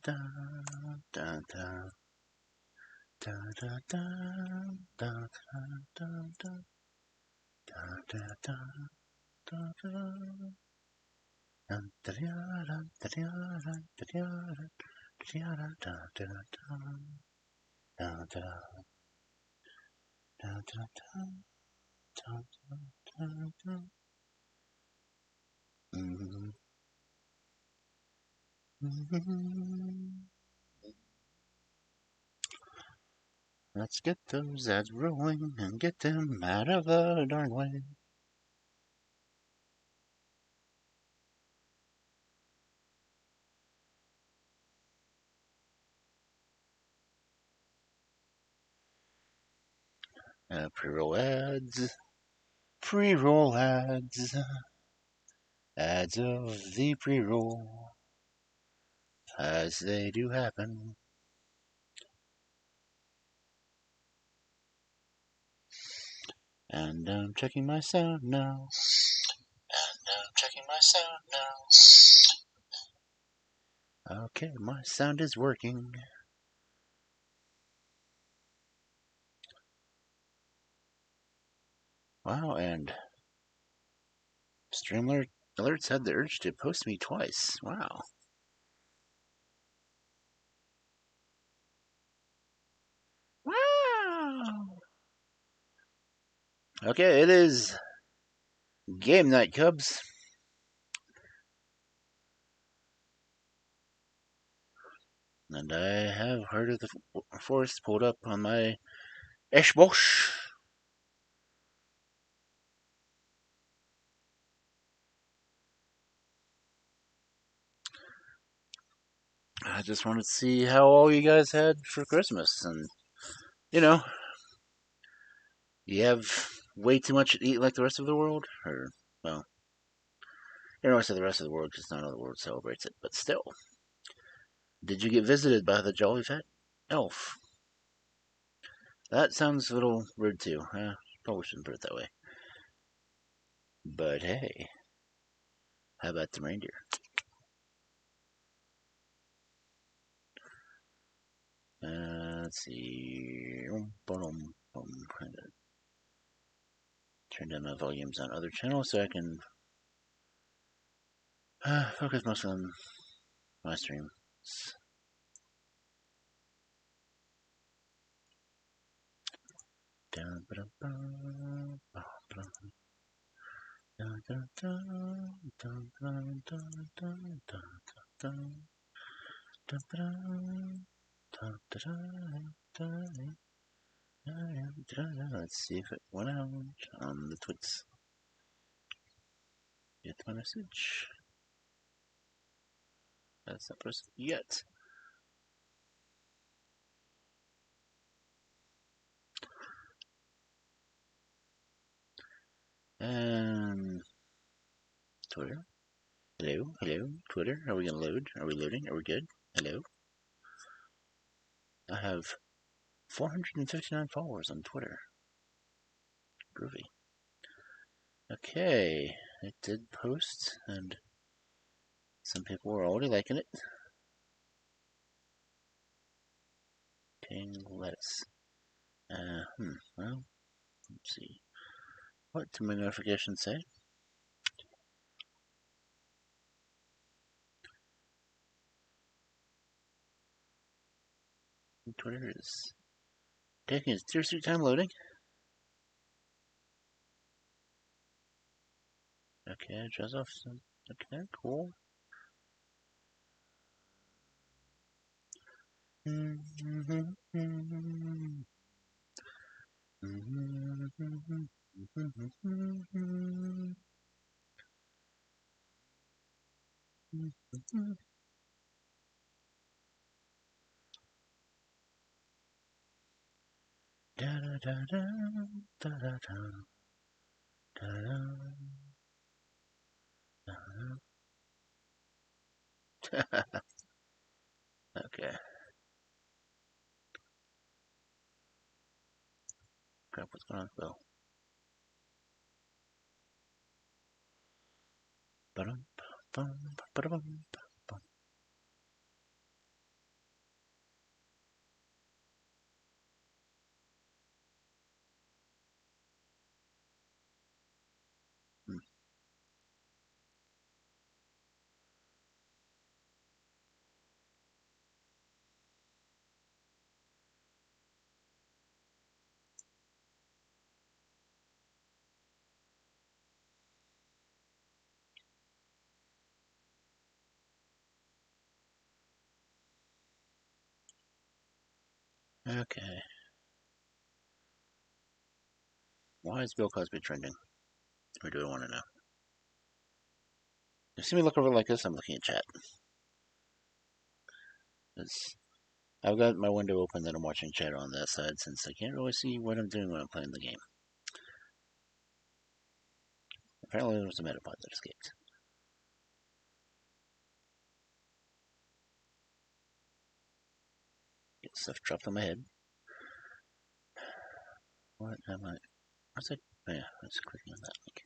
da da da da da da da da da da da Let's get those ads rolling and get them out of the darn way. Pre-roll ads. Pre-roll ads. Ads of the pre-roll. As they do happen. And I'm checking my sound now. Okay, my sound is working. Wow, and Streamler Alerts had the urge to post me twice. Wow. Wow. Okay, it is game night, Cubs. And I have Heart of the Forest pulled up on my Eshbosh. I just wanted to see how all you guys had for Christmas. And, you know, you have way too much to eat like the rest of the world? Or, well, you know, I said the rest of the world because not all the world celebrates it. But still, did you get visited by the jolly fat elf? That sounds a little rude too. Probably shouldn't put it that way. But hey, how about the reindeer? Let's see. Turn down my volumes on other channels so I can focus most on my stream. Let's see if it went out on the tweets. Get my message. That's not pressed yet. And Twitter. Hello, hello, Twitter. Are we gonna load? Are we loading? Are we good? Hello. I have 459 followers on Twitter. Groovy. Okay, it did post, and some people were already liking it. King lettuce. Well, let's see. What do my notifications say? Twitter is taking its dear sweet time loading. Okay, Joseph. Okay, cool. Okay. Crap, what's going on with Bill? Okay. Why is Bill Cosby trending? Or do I want to know? You see me look over like this? I'm looking at chat. I've got my window open that I'm watching chat on that side since I can't really see what I'm doing when I'm playing the game. Apparently there was a metapod that escaped. Get stuff dropped on my head. What am I? What's that? Oh, yeah, I was clicking on that link.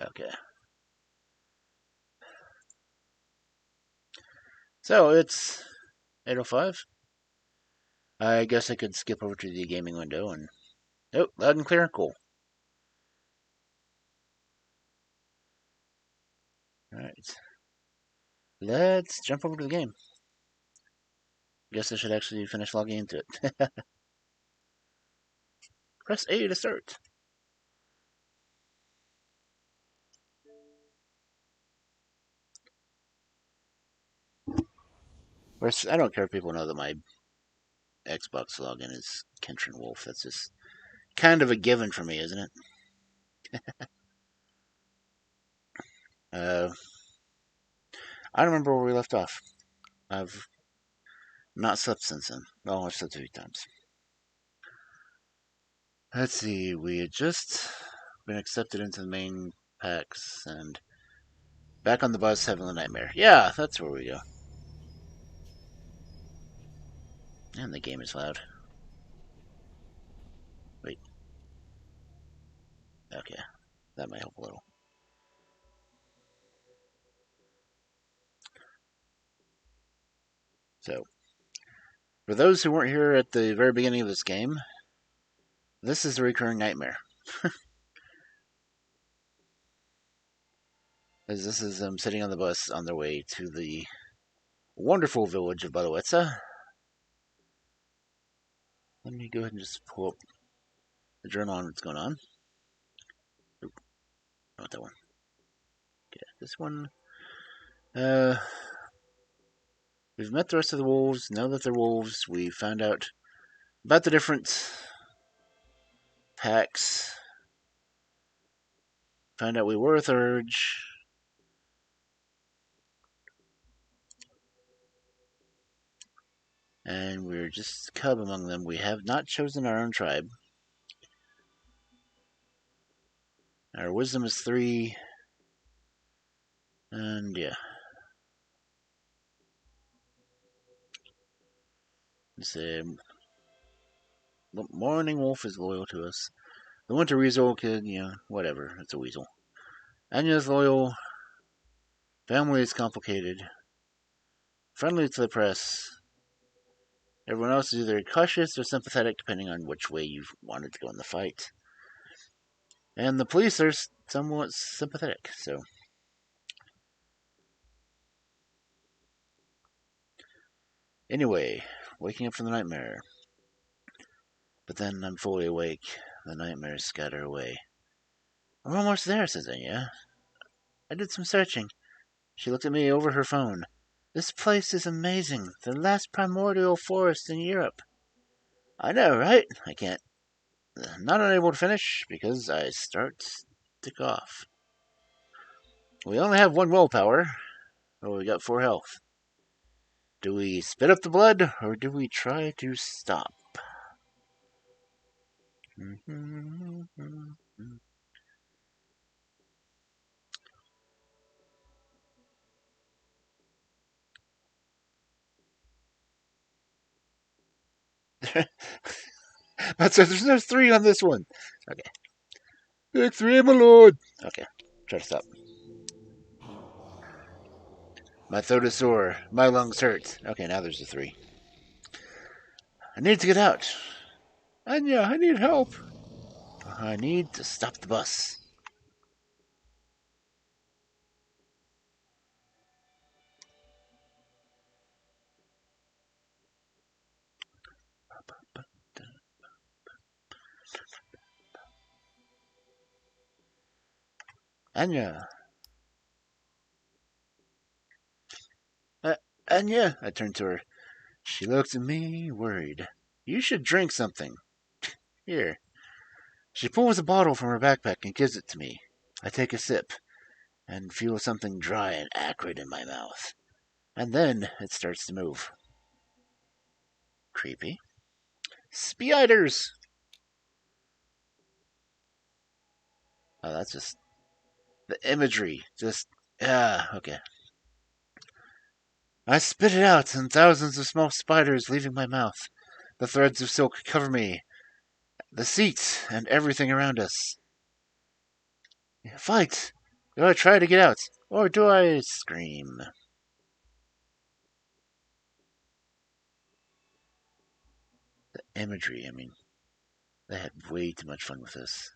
Okay. So it's 8:05. I guess I could skip over to the gaming window and. Oh, loud and clear. Cool. Alright. Let's jump over to the game. Guess I should actually finish logging into it. Press A to start. I don't care if people know that my Xbox login is Kentron Wolf. That's just kind of a given for me, isn't it? Uh, I don't remember where we left off. I've not slept since then. Well, I've slept a few times. Let's see. We had just been accepted into the main packs and back on the bus having a nightmare. Yeah, that's where we go. And the game is loud. Wait. Okay. That might help a little. So, for those who weren't here at the very beginning of this game, this is a recurring nightmare. As this is them sitting on the bus on their way to the wonderful village of Badawetsa. Let me go ahead and just pull up the journal on what's going on. Oop, not that one. Okay, this one. Uh, we've met the rest of the wolves. Know that they're wolves. We found out about the different packs. Found out we were a Thurge. And we're just cub among them. We have not chosen our own tribe. Our wisdom is 3. And yeah. Say, Morning Wolf is loyal to us. The Winter Weasel kid, whatever. It's a weasel. Anya's loyal. Family is complicated. Friendly to the press. Everyone else is either cautious or sympathetic, depending on which way you wanted to go in the fight. And the police are somewhat sympathetic, so. Anyway, waking up from the nightmare. But then I'm fully awake. The nightmares scatter away. "We're almost there," says Anya. "I did some searching." She looked at me over her phone. "This place is amazing. The last primordial forest in Europe." "I know, right?" I can't. Not unable to finish because I start to cough. We only have 1 willpower. Oh, we got 4 health. Do we spit up the blood or do we try to stop? That's there's 3 on this one. Okay. Take 3, my lord. Okay. Try to stop. My throat is sore. My lungs hurt. Okay, now there's a 3. I need to get out. Anya, I need help. I need to stop the bus. Anya. Anya. I turned to her. She looked at me, worried. You should drink something. Here. She pulls a bottle from her backpack and gives it to me. I take a sip and feel something dry and acrid in my mouth. And then it starts to move. Creepy. Spiders! Oh, that's just the imagery. Just, okay. I spit it out, and thousands of small spiders leaving my mouth. The threads of silk cover me, the seat, and everything around us. Fight! Do I try to get out, or do I scream? The imagery, I mean, they had way too much fun with this.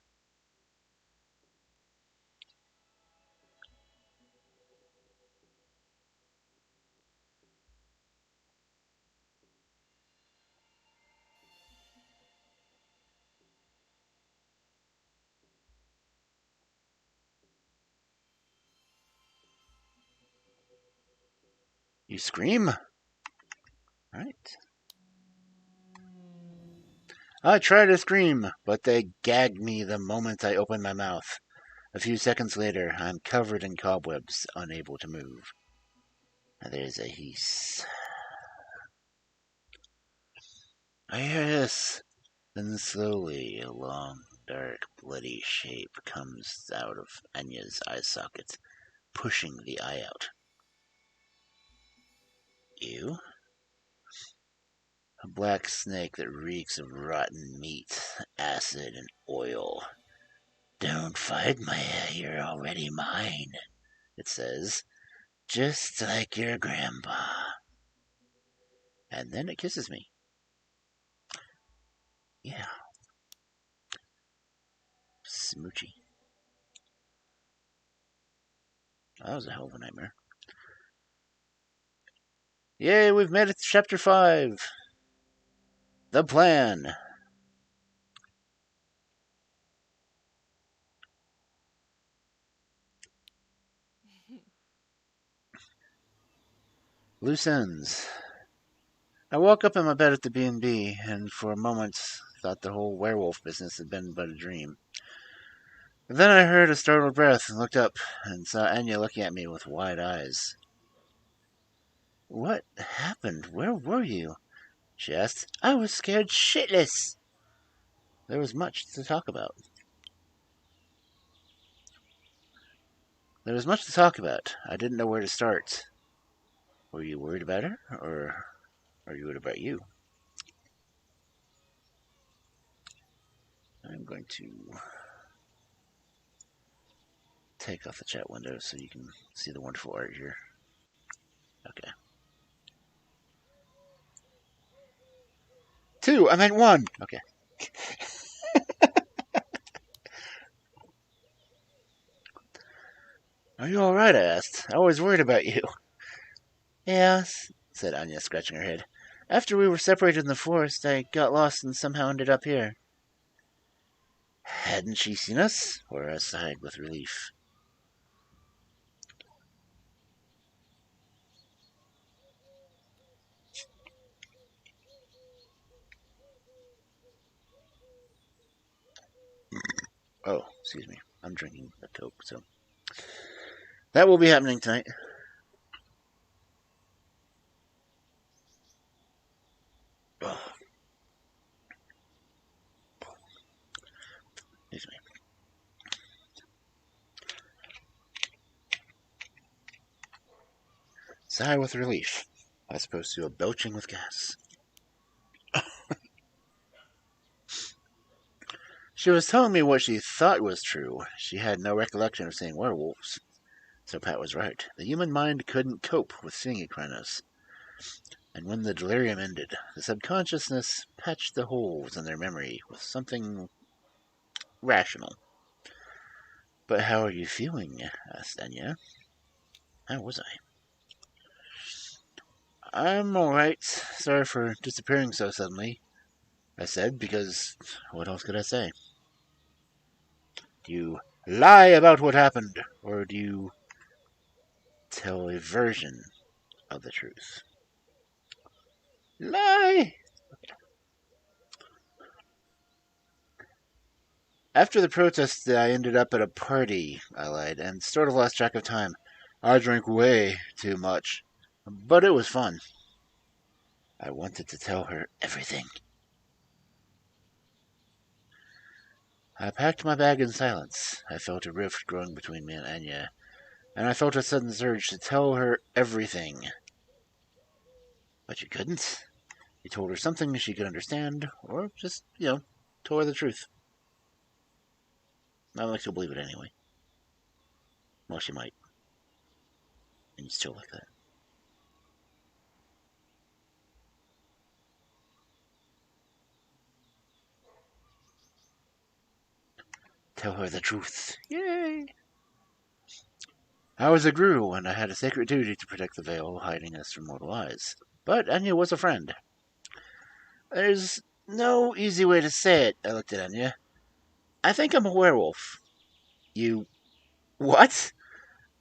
You scream? Right. I try to scream, but they gag me the moment I open my mouth. A few seconds later, I'm covered in cobwebs, unable to move. There's a hiss. I hear this. Then slowly, a long, dark, bloody shape comes out of Anya's eye socket, pushing the eye out. You? A black snake that reeks of rotten meat, acid, and oil. Don't fight, Maya, you're already mine, it says. Just like your grandpa. And then it kisses me. Yeah. Smoochy. That was a hell of a nightmare. Yay, we've made it to chapter 5. The plan. Loose ends. I woke up in my bed at the B&B, and for a moment thought the whole werewolf business had been but a dream. But then I heard a startled breath and looked up and saw Anya looking at me with wide eyes. What happened? Where were you? She asked. I was scared shitless. There was much to talk about. I didn't know where to start. Were you worried about her, or are you worried about you? I'm going to take off the chat window so you can see the wonderful art here. Okay. 2, I meant 1. Okay. Are you alright? I asked. I was worried about you. Yes, said Anya, scratching her head. After we were separated in the forest, I got lost and somehow ended up here. Hadn't she seen us? Or I sighed with relief. Oh, excuse me. I'm drinking a Coke, so that will be happening tonight. Oh. Excuse me. Sigh with relief, as opposed to a belching with gas. She was telling me what she thought was true. She had no recollection of seeing werewolves. So Pat was right. The human mind couldn't cope with seeing Equinus. And when the delirium ended, the subconsciousness patched the holes in their memory with something rational. But how are you feeling? Asked Anya. How was I? I'm alright. Sorry for disappearing so suddenly, I said, because what else could I say? Do you lie about what happened, or do you tell a version of the truth? Lie! After the protest, I ended up at a party, I lied, and sort of lost track of time. I drank way too much, but it was fun. I wanted to tell her everything. I packed my bag in silence. I felt a rift growing between me and Anya, and I felt a sudden surge to tell her everything. But you couldn't. You told her something she could understand, or just, told her the truth. Not like she'll believe it anyway. Well, she might. And you still like that. Tell her the truth. Yay! I was a Gru, and I had a sacred duty to protect the veil, hiding us from mortal eyes. But Anya was a friend. There's no easy way to say it, I looked at Anya. I think I'm a werewolf. You... what?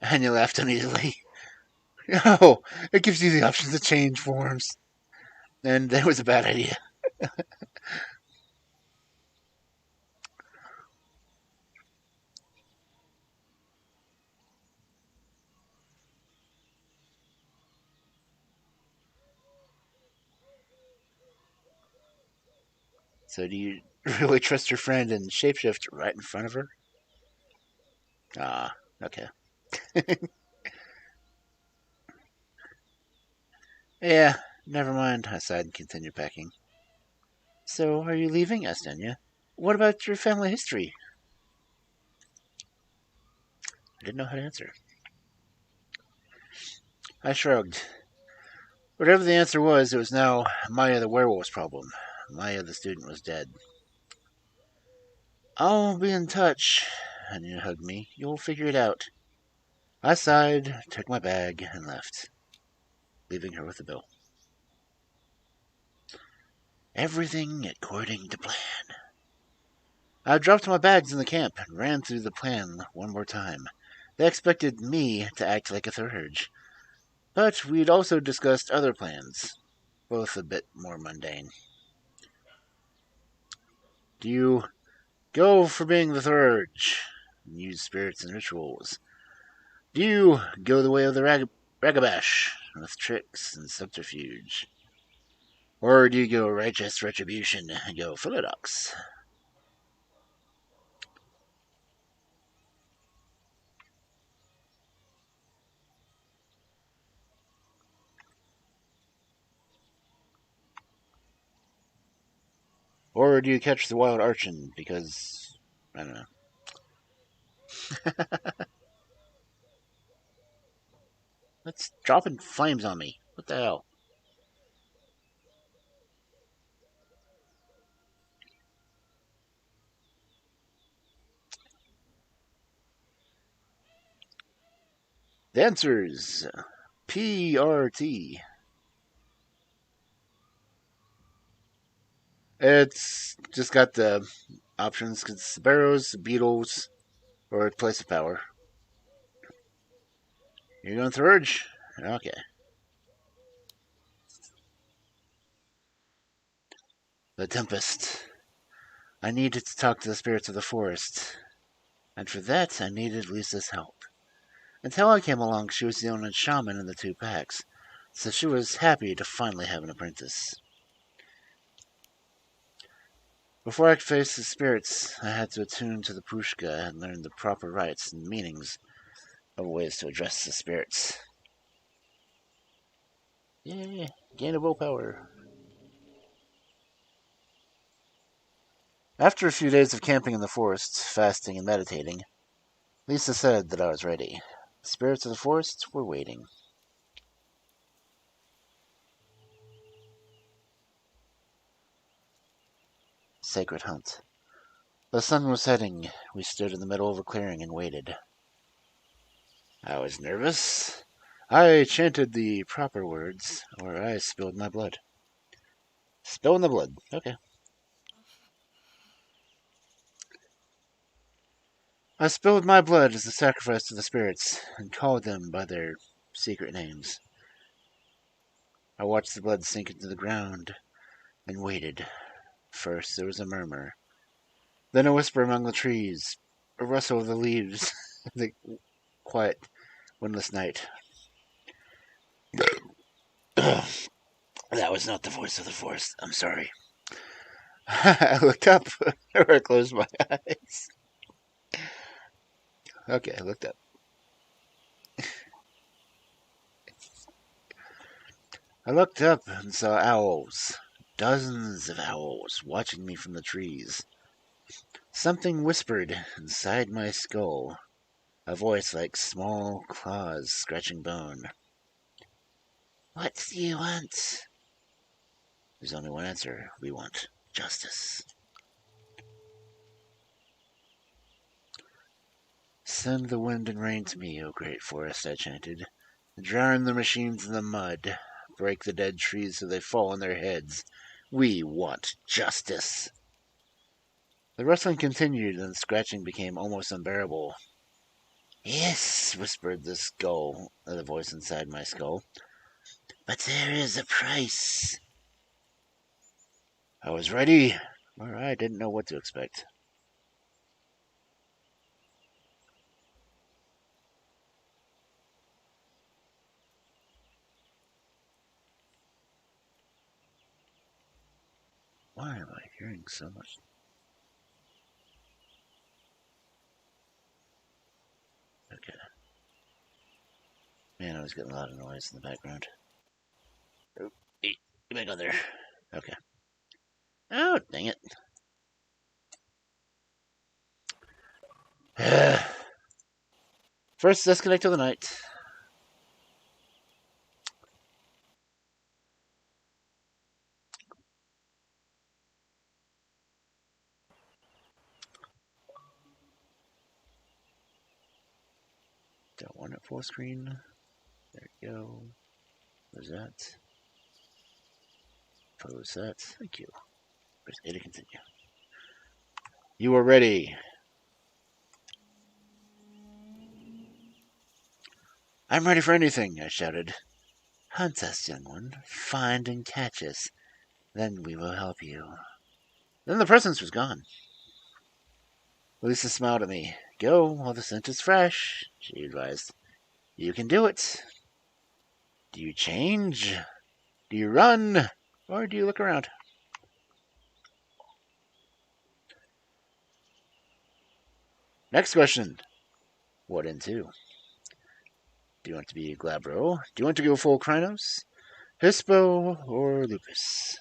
Anya laughed uneasily. Oh, it gives you the option to change forms. And that was a bad idea. So do you really trust your friend and shapeshift right in front of her? Ah, okay. Yeah, never mind, I sighed and continued packing. So, are you leaving? Asked Anya. What about your family history? I didn't know how to answer. I shrugged. Whatever the answer was, it was now Maya the werewolf's problem. Maya the student was dead. I'll be in touch. Anya hugged me. You'll figure it out. I sighed, took my bag, and left, leaving her with the bill. Everything according to plan. I dropped my bags in the camp and ran through the plan one more time. They expected me to act like a Thurge, but we'd also discussed other plans, both a bit more mundane. Do you go for being the Thurge and use spirits and rituals? Do you go the way of the Ragabash with tricks and subterfuge? Or do you go righteous retribution and go Philodox? Or do you catch the wild urchin because, I don't know. That's dropping flames on me. What the hell? The answer is PRT. It's just got the options: sparrows, beetles, or place of power. You're going Thurge? Okay. The Tempest. I needed to talk to the spirits of the forest, and for that I needed Lisa's help. Until I came along, she was the only shaman in the two packs, so she was happy to finally have an apprentice. Before I could face the spirits, I had to attune to the Pushka and learn the proper rites and meanings of ways to address the spirits. Yay, gain of willpower. After a few days of camping in the forest, fasting and meditating, Lisa said that I was ready. The spirits of the forest were waiting. Sacred hunt. The sun was setting. We stood in the middle of a clearing and waited. I was nervous. I chanted the proper words, or I spilled my blood. Spilling the blood. Okay. I spilled my blood as a sacrifice to the spirits, and called them by their secret names. I watched the blood sink into the ground, and waited. First there was a murmur, then a whisper among the trees, a rustle of the leaves, the quiet, windless night. That was not the voice of the forest. I'm sorry. I looked up, or I closed my eyes. Okay, I looked up. I looked up and saw owls. Dozens of owls watching me from the trees. Something whispered inside my skull, a voice like small claws scratching bone. What do you want? There's only one answer. We want justice. Send the wind and rain to me, O great forest, I chanted. Drown the machines in the mud. Break the dead trees so they fall on their heads. We want justice. The rustling continued, and the scratching became almost unbearable. Yes, whispered the voice inside my skull. But there is a price. I was ready, or I didn't know what to expect. Why am I hearing so much? Okay. Man, I was getting a lot of noise in the background. Oh, hey, get back on there. Okay. Oh, dang it. First disconnect of the night. Don't want it full screen. There we go. There's that. Close that. Thank you. Press A to continue. You are ready. I'm ready for anything, I shouted. Hunt us, young one. Find and catch us. Then we will help you. Then the presence was gone. Lisa smiled at me. Go while the scent is fresh, she advised. You can do it. Do you change? Do you run? Or do you look around? Next question. What into? Do you want to be Glabro? Do you want to go full Krynos? Hispo or Lupus?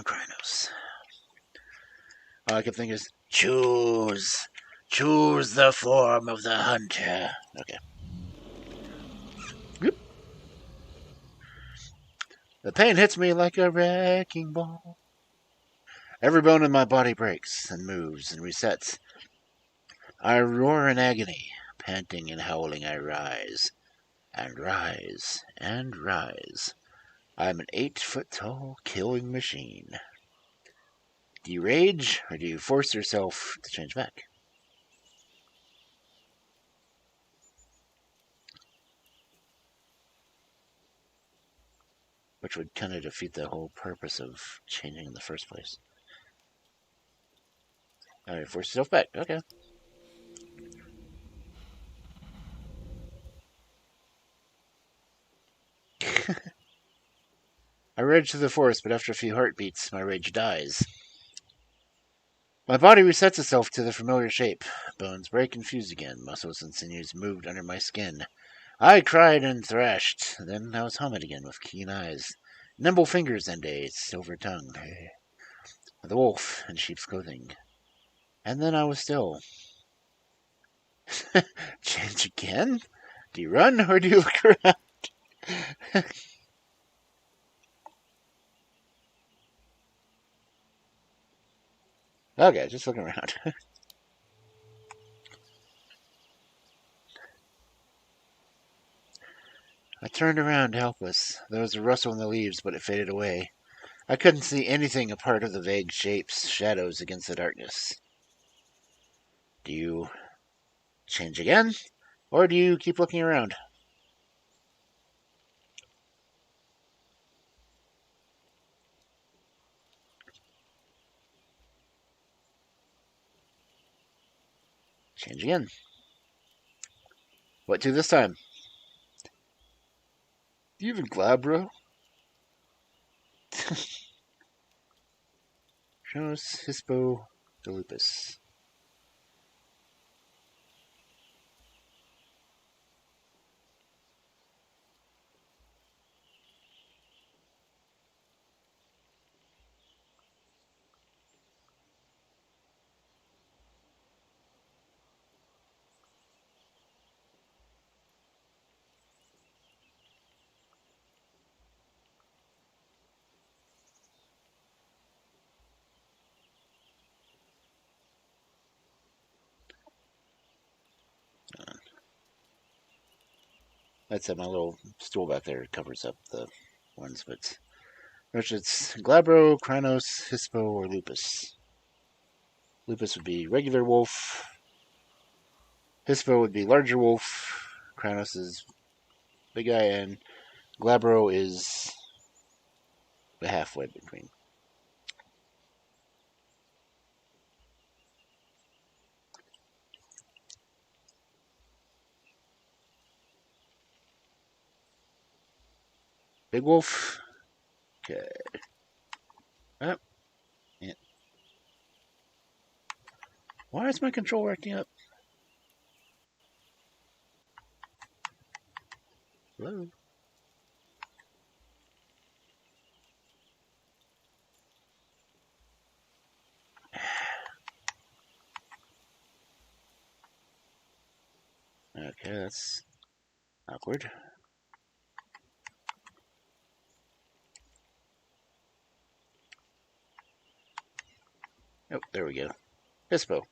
Krynos. All I kept thinking is, choose. Choose the form of the hunter. Okay. Whoop. The pain hits me like a wrecking ball. Every bone in my body breaks and moves and resets. I roar in agony. Panting and howling, I rise. And rise. And rise. I'm an 8-foot-tall killing machine. Do you rage, or do you force yourself to change back? Which would kind of defeat the whole purpose of changing in the first place. Alright, force yourself back. Okay. I rage through the forest, but after a few heartbeats, my rage dies. My body resets itself to the familiar shape. Bones break and fuse again. Muscles and sinews moved under my skin. I cried and thrashed. Then I was helmet again with keen eyes, nimble fingers, and a silver tongue. The wolf in sheep's clothing. And then I was still. Change again? Do you run or do you look around? Okay, just looking around. I turned around, helpless. There was a rustle in the leaves, but it faded away. I couldn't see anything apart of the vague shapes, shadows against the darkness. Do you change again? Or do you keep looking around? Change again. What to this time? Do you even glabro? Shows Hispo de Lupus. That's my little stool back there covers up the ones, but which it's Glabro, Krynos, Hispo, or Lupus. Lupus would be regular wolf. Hispo would be larger wolf. Krynos is big guy, and Glabro is the halfway between. Big wolf. Okay. Oh, yeah. Why is my controller acting up? Hello? Okay, that's awkward. Oh, there we go. Hispo.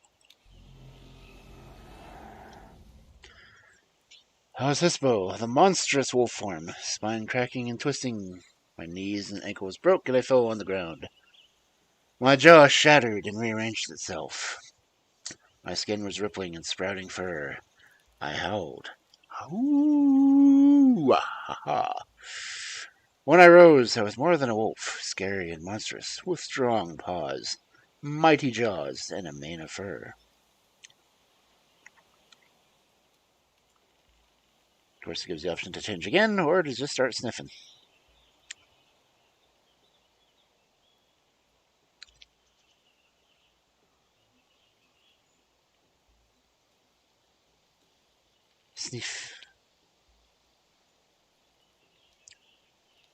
I was Hispo, the monstrous wolf form, spine cracking and twisting. My knees and ankles broke and I fell on the ground. My jaw shattered and rearranged itself. My skin was rippling and sprouting fur. I howled. Ooh, ha, ha. When I rose, I was more than a wolf, scary and monstrous, with strong paws, mighty jaws, and a mane of fur. Of course, it gives the option to change again, or to just start sniffing. Sniff.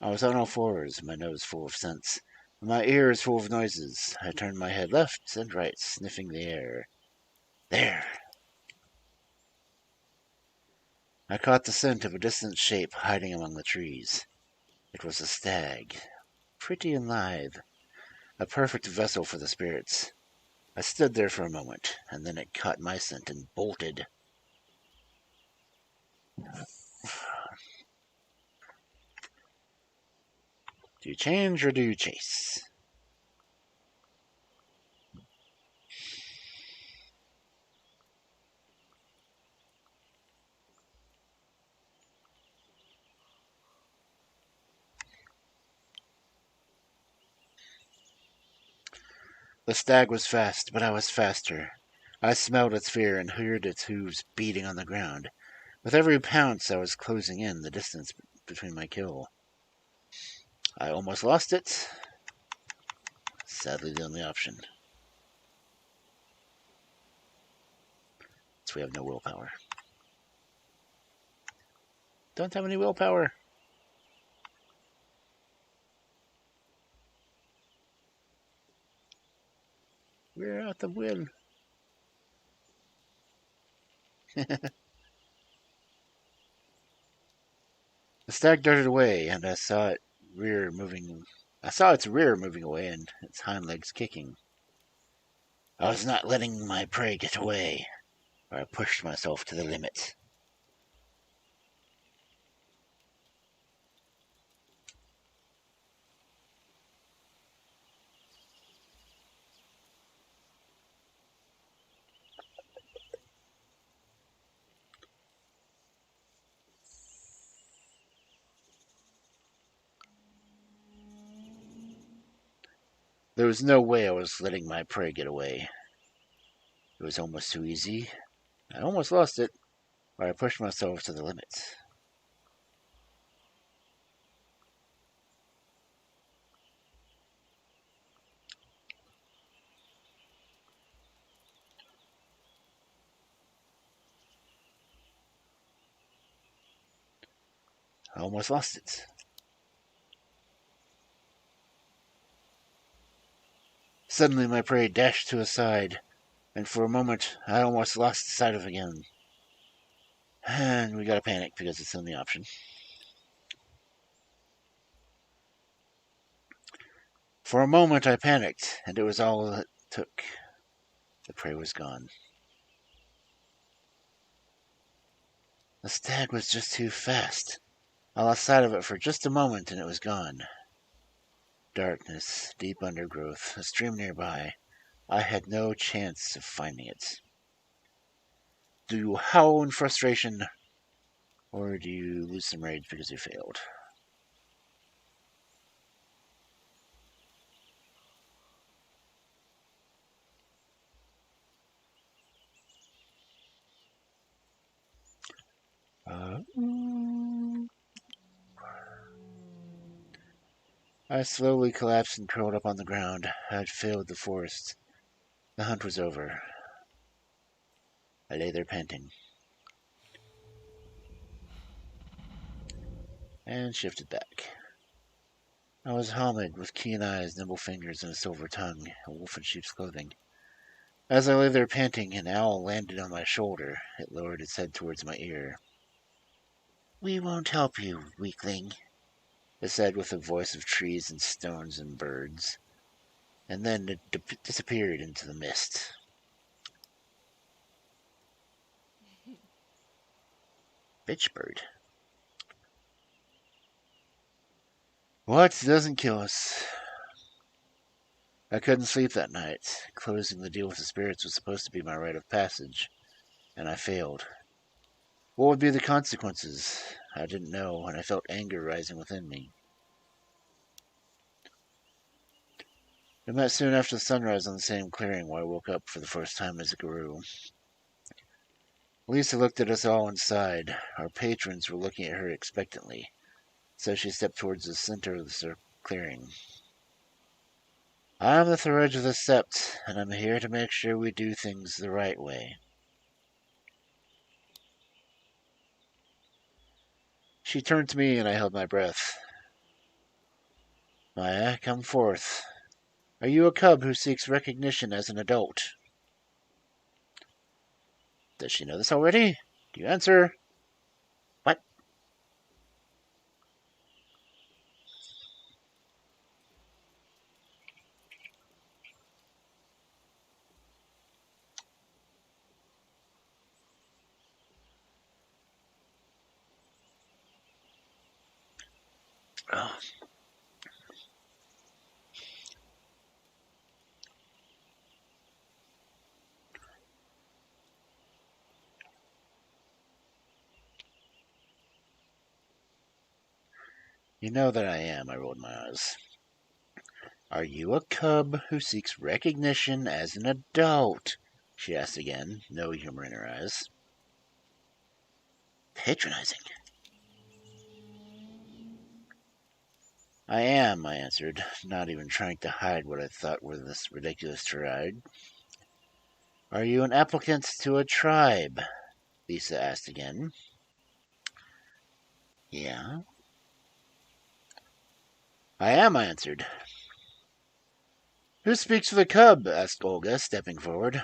I was on all fours, my nose full of scents, my ears full of noises. I turned my head left and right, sniffing the air. There! I caught the scent of a distant shape hiding among the trees. It was a stag, pretty and lithe, a perfect vessel for the spirits. I stood there for a moment, and then it caught my scent and bolted. Do you change or do you chase? The stag was fast, but I was faster. I smelled its fear and heard its hooves beating on the ground. With every pounce, I was closing in the distance between my kill. I almost lost it. Sadly, the only option. Besides, we have no willpower. Don't have any willpower. We're out of will. The stag darted away, and I saw its rear moving away, and its hind legs kicking. I was not letting my prey get away, or I pushed myself to the limit. There was no way I was letting my prey get away. It was almost too easy. I almost lost it, or I pushed myself to the limit. I almost lost it. Suddenly my prey dashed to a side, and for a moment I almost lost sight of it again. And we gotta panic because it's in the option. For a moment I panicked, and it was all it took. The prey was gone. The stag was just too fast. I lost sight of it for just a moment, and it was gone. Darkness, deep undergrowth, a stream nearby. I had no chance of finding it. Do you howl in frustration, or do you lose some rage because you failed? I slowly collapsed and curled up on the ground. I had failed the forest. The hunt was over. I lay there panting. And shifted back. I was helmeted, with keen eyes, nimble fingers, and a silver tongue, a wolf in sheep's clothing. As I lay there panting, an owl landed on my shoulder. It lowered its head towards my ear. "We won't help you, weakling," it said with a voice of trees and stones and birds. And then it disappeared into the mist. Bitchbird. What doesn't kill us? I couldn't sleep that night. Closing the deal with the spirits was supposed to be my rite of passage, and I failed. What would be the consequences? I didn't know, and I felt anger rising within me. We met soon after sunrise on the same clearing where I woke up for the first time as a guru. Lisa looked at us all inside. Our patrons were looking at her expectantly, so she stepped towards the center of the clearing. "I'm the Tharaj of the Sept, and I'm here to make sure we do things the right way." She turned to me, and I held my breath. "Maya, come forth. Are you a cub who seeks recognition as an adult?" Does she know this already? Do you answer? What? Oh. You know that I am, I rolled my eyes. "Are you a cub who seeks recognition as an adult?" she asked again, no humor in her eyes. Patronizing. "I am," I answered, not even trying to hide what I thought were this ridiculous tirade. Are you an applicant to a tribe? Lisa asked again. Yeah. I am, I answered. Who speaks for the cub? Asked Olga, stepping forward.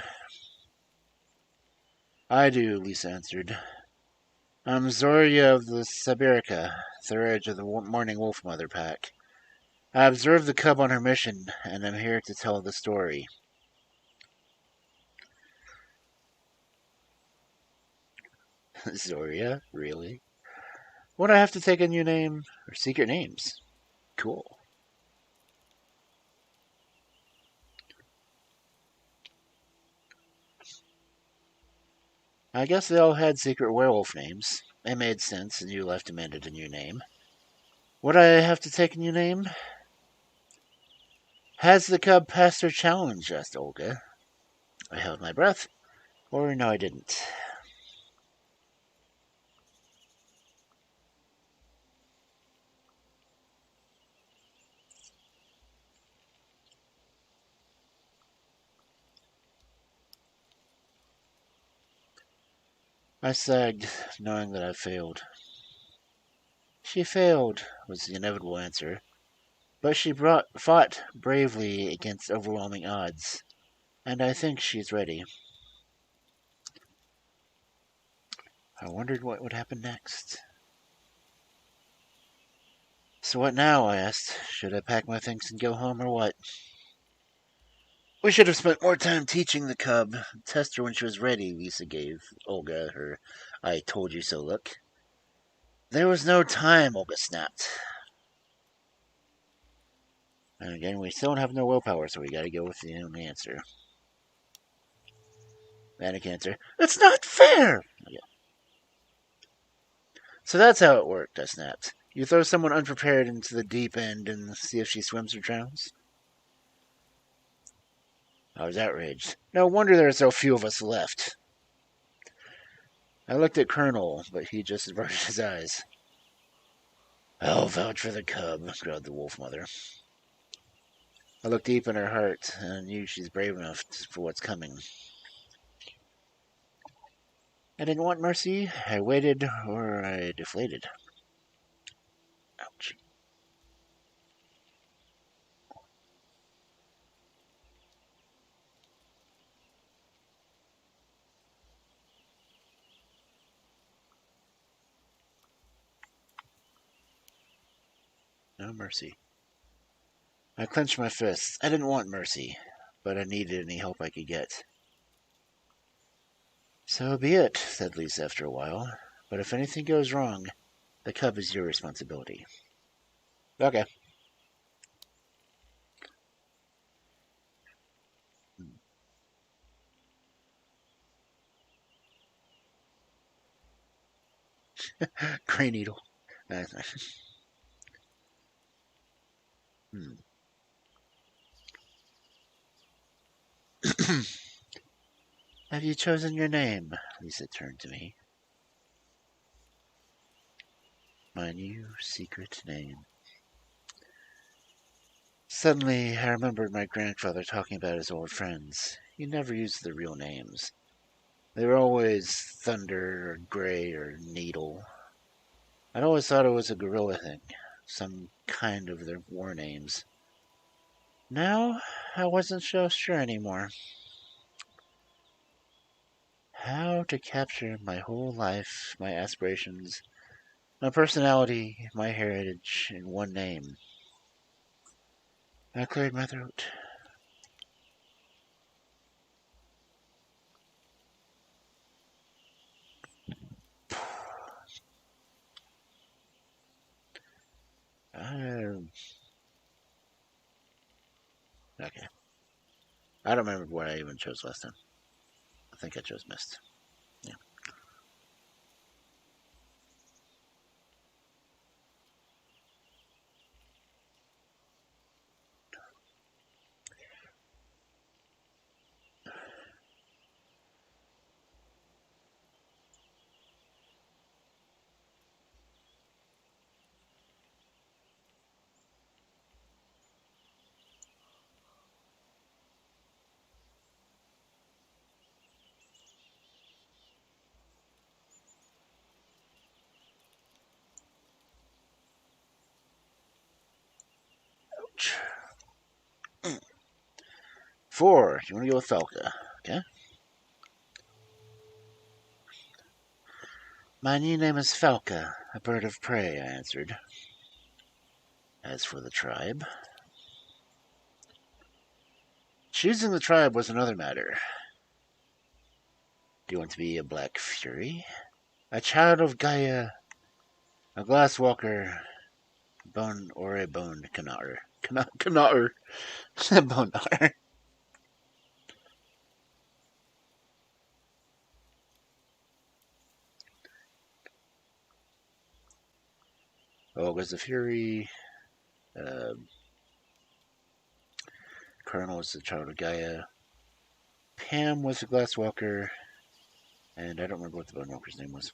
I do, Lisa answered. I'm Zoria of the Siberica, third of the Morning Wolf Mother pack. I observed the cub on her mission, and I'm here to tell the story. Zoria? Really? Would I have to take a new name? Or secret names? Cool. I guess they all had secret werewolf names. It made sense, and you left demanded a new name. Would I have to take a new name? Has the cub passed her challenge? Asked Olga. I held my breath. Or no, I didn't. I sagged, knowing that I failed. She failed, was the inevitable answer, but she fought bravely against overwhelming odds, and I think she's ready. I wondered what would happen next. So what now? I asked. Should I pack my things and go home or what? We should have spent more time teaching the cub. Test her when she was ready, Lisa gave Olga her I told you so look. There was no time, Olga snapped. And again, we still have no willpower, so we gotta go with the only answer. Manic answer. It's not fair! Okay. So that's how it worked, I snapped. You throw someone unprepared into the deep end and see if she swims or drowns? I was outraged. No wonder there are so few of us left. I looked at Colonel, but he just averted his eyes. I'll vouch for the cub, growled the wolf mother. I looked deep in her heart and knew she's brave enough for what's coming. I didn't want mercy. I waited, or I deflated. Ouch. No mercy. I clenched my fists. I didn't want mercy, but I needed any help I could get. So be it, said Lisa after a while. But if anything goes wrong, the cub is your responsibility. Okay. Gray needle. Hmm. Have you chosen your name? Lisa turned to me. My new secret name. Suddenly, I remembered my grandfather talking about his old friends. He never used their real names. They were always Thunder, or Gray, or Needle. I'd always thought it was a gorilla thing, some kind of their war names. Now, I wasn't so sure anymore. How to capture my whole life, my aspirations, my personality, my heritage in one name. I cleared my throat. Okay. I don't remember what I even chose last time. I think I chose Mist. Yeah. approach. 4. You want to go with Falca? Okay. My new name is Falca, a bird of prey, I answered. As for the tribe, choosing the tribe was another matter. Do you want to be a black fury? A child of Gaia, a glasswalker, bone or a bone canard? Canard. Bonar. Olga's the fury. Colonel was the child of Gaia. Pam was the glasswalker. And I don't remember what the bone walker's name was.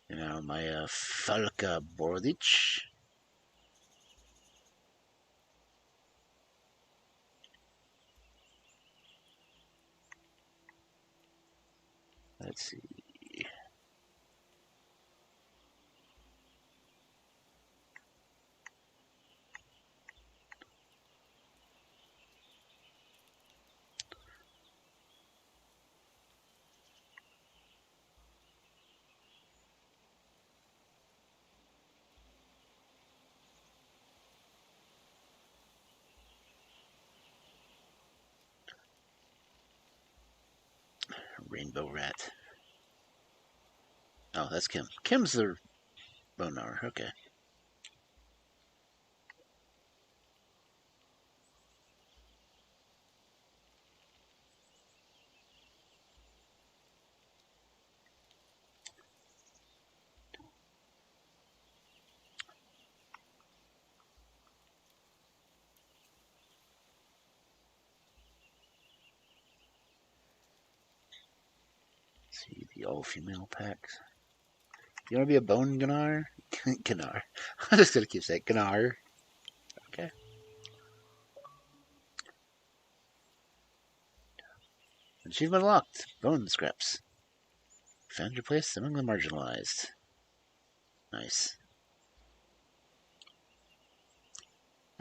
You know, my Falka Bordich. Let's see. Rainbow Rat. Oh, that's Kim. Kim's the Bonar. Okay. Let's see the all-female packs. You want to be a bone Gnar? Gnar. I'm just going to keep saying Gnar. Okay. Achievement unlocked. Bone scraps. Found your place among the marginalized. Nice.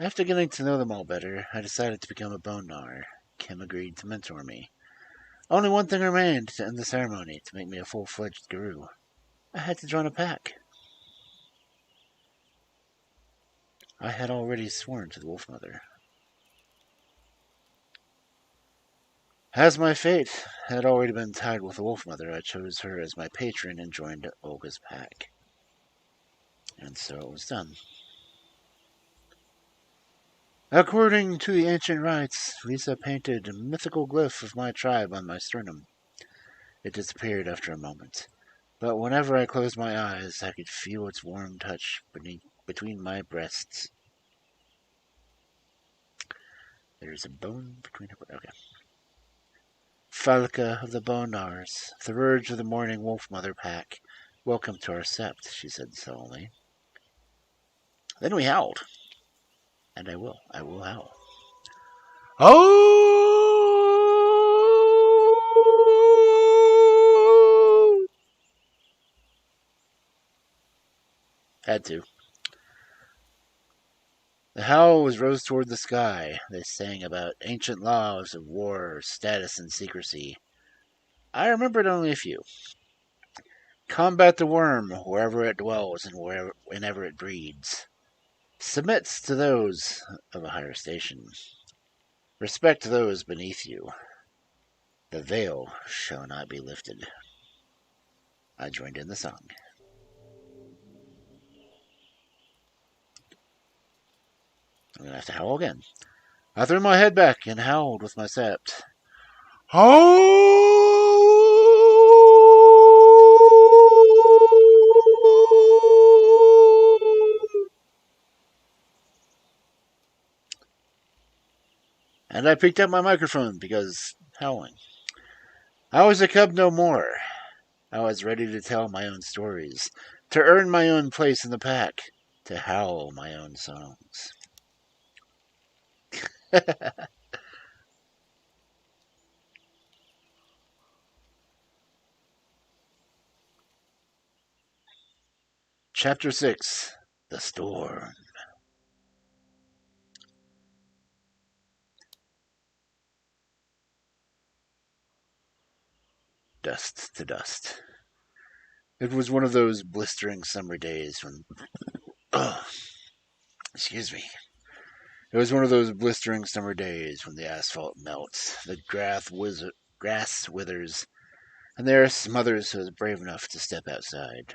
After getting to know them all better, I decided to become a bone Gnar. Kim agreed to mentor me. Only one thing remained to end the ceremony, to make me a full-fledged guru. I had to join a pack. I had already sworn to the Wolf Mother. As my fate had already been tied with the Wolf Mother, I chose her as my patron and joined Olga's pack. And so it was done. According to the ancient rites, Lisa painted a mythical glyph of my tribe on my sternum. It disappeared after a moment, but whenever I closed my eyes, I could feel its warm touch between my breasts. There's a bone between her... Okay. Falca of the Bonars, the verge of the morning Wolf Mother pack. Welcome to our sept, she said solemnly. Then we howled. And I will howl. Oh! Had to. The howls rose toward the sky. They sang about ancient laws of war, status, and secrecy. I remembered only a few. Combat the worm wherever it dwells and whenever it breeds. Submits to those of a higher station. Respect those beneath you. The veil shall not be lifted. I joined in the song. I'm going to have to howl again. I threw my head back and howled with my sept. And I picked up my microphone because howling. I was a cub no more. I was ready to tell my own stories, to earn my own place in the pack, to howl my own songs. Chapter 6. The Storm. Dust to dust. It was one of those blistering summer days when... Oh, excuse me. It was one of those blistering summer days when the asphalt melts, the grass withers, and there are some others who are brave enough to step outside.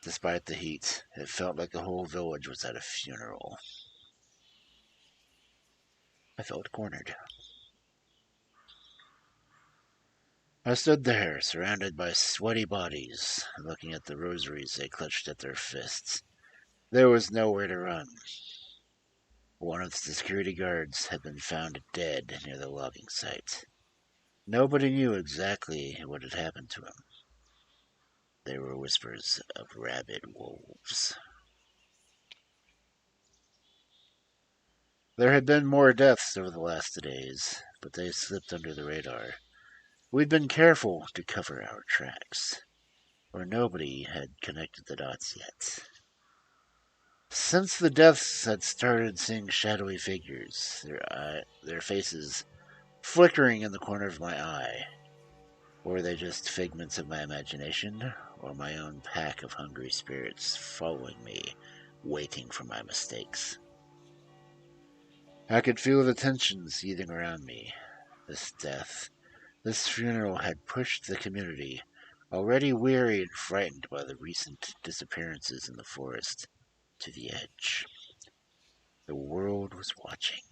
Despite the heat, it felt like the whole village was at a funeral. I felt cornered. I stood there, surrounded by sweaty bodies, looking at the rosaries they clutched at their fists. There was nowhere to run. One of the security guards had been found dead near the logging site. Nobody knew exactly what had happened to him. There were whispers of rabid wolves. There had been more deaths over the last 2 days, but they slipped under the radar. We'd been careful to cover our tracks, or nobody had connected the dots yet. Since the deaths, I'd started seeing shadowy figures, their faces flickering in the corner of my eye. Were they just figments of my imagination, or my own pack of hungry spirits following me, waiting for my mistakes? I could feel the tension seething around me. This death, this funeral had pushed the community, already weary and frightened by the recent disappearances in the forest, to the edge. The world was watching.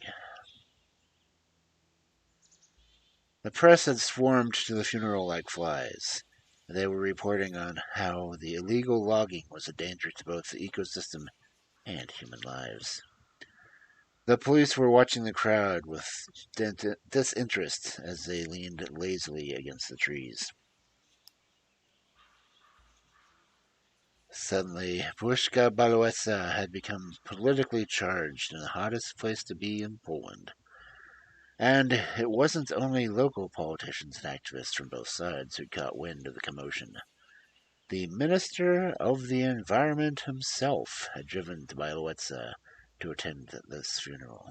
The press had swarmed to the funeral like flies. They were reporting on how the illegal logging was a danger to both the ecosystem and human lives. The police were watching the crowd with disinterest as they leaned lazily against the trees. Suddenly, Puszka Balowesa had become politically charged in the hottest place to be in Poland. And it wasn't only local politicians and activists from both sides who caught wind of the commotion. The Minister of the Environment himself had driven to Balowetsa to attend this funeral.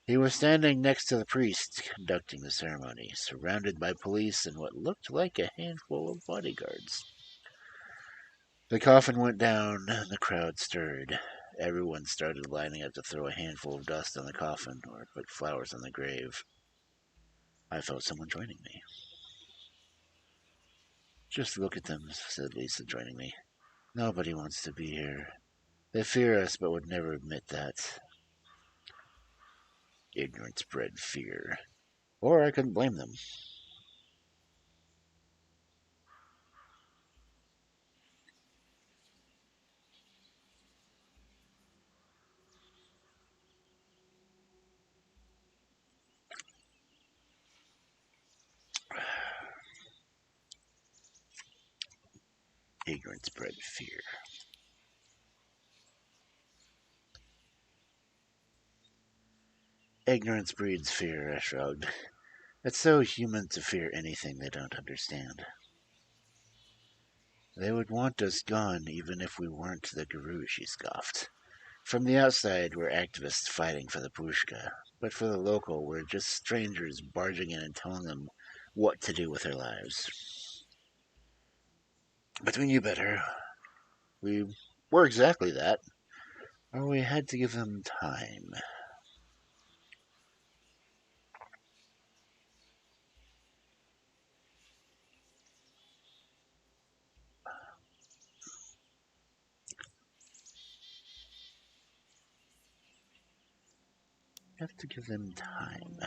He was standing next to the priest conducting the ceremony, surrounded by police and what looked like a handful of bodyguards. The coffin went down, and the crowd stirred. Everyone started lining up to throw a handful of dust on the coffin or put flowers on the grave. I felt someone joining me. Just look at them, said Lisa, joining me. Nobody wants to be here. They fear us, but would never admit that. Ignorance bred fear. Or I couldn't blame them. Ignorance bred fear. Ignorance breeds fear, I shrugged. It's so human to fear anything they don't understand. They would want us gone even if we weren't the guru, she scoffed. From the outside, we're activists fighting for the Pushka, but for the local, we're just strangers barging in and telling them what to do with their lives. But we knew better. We were exactly that. Or we had to give them time. Have to give them time.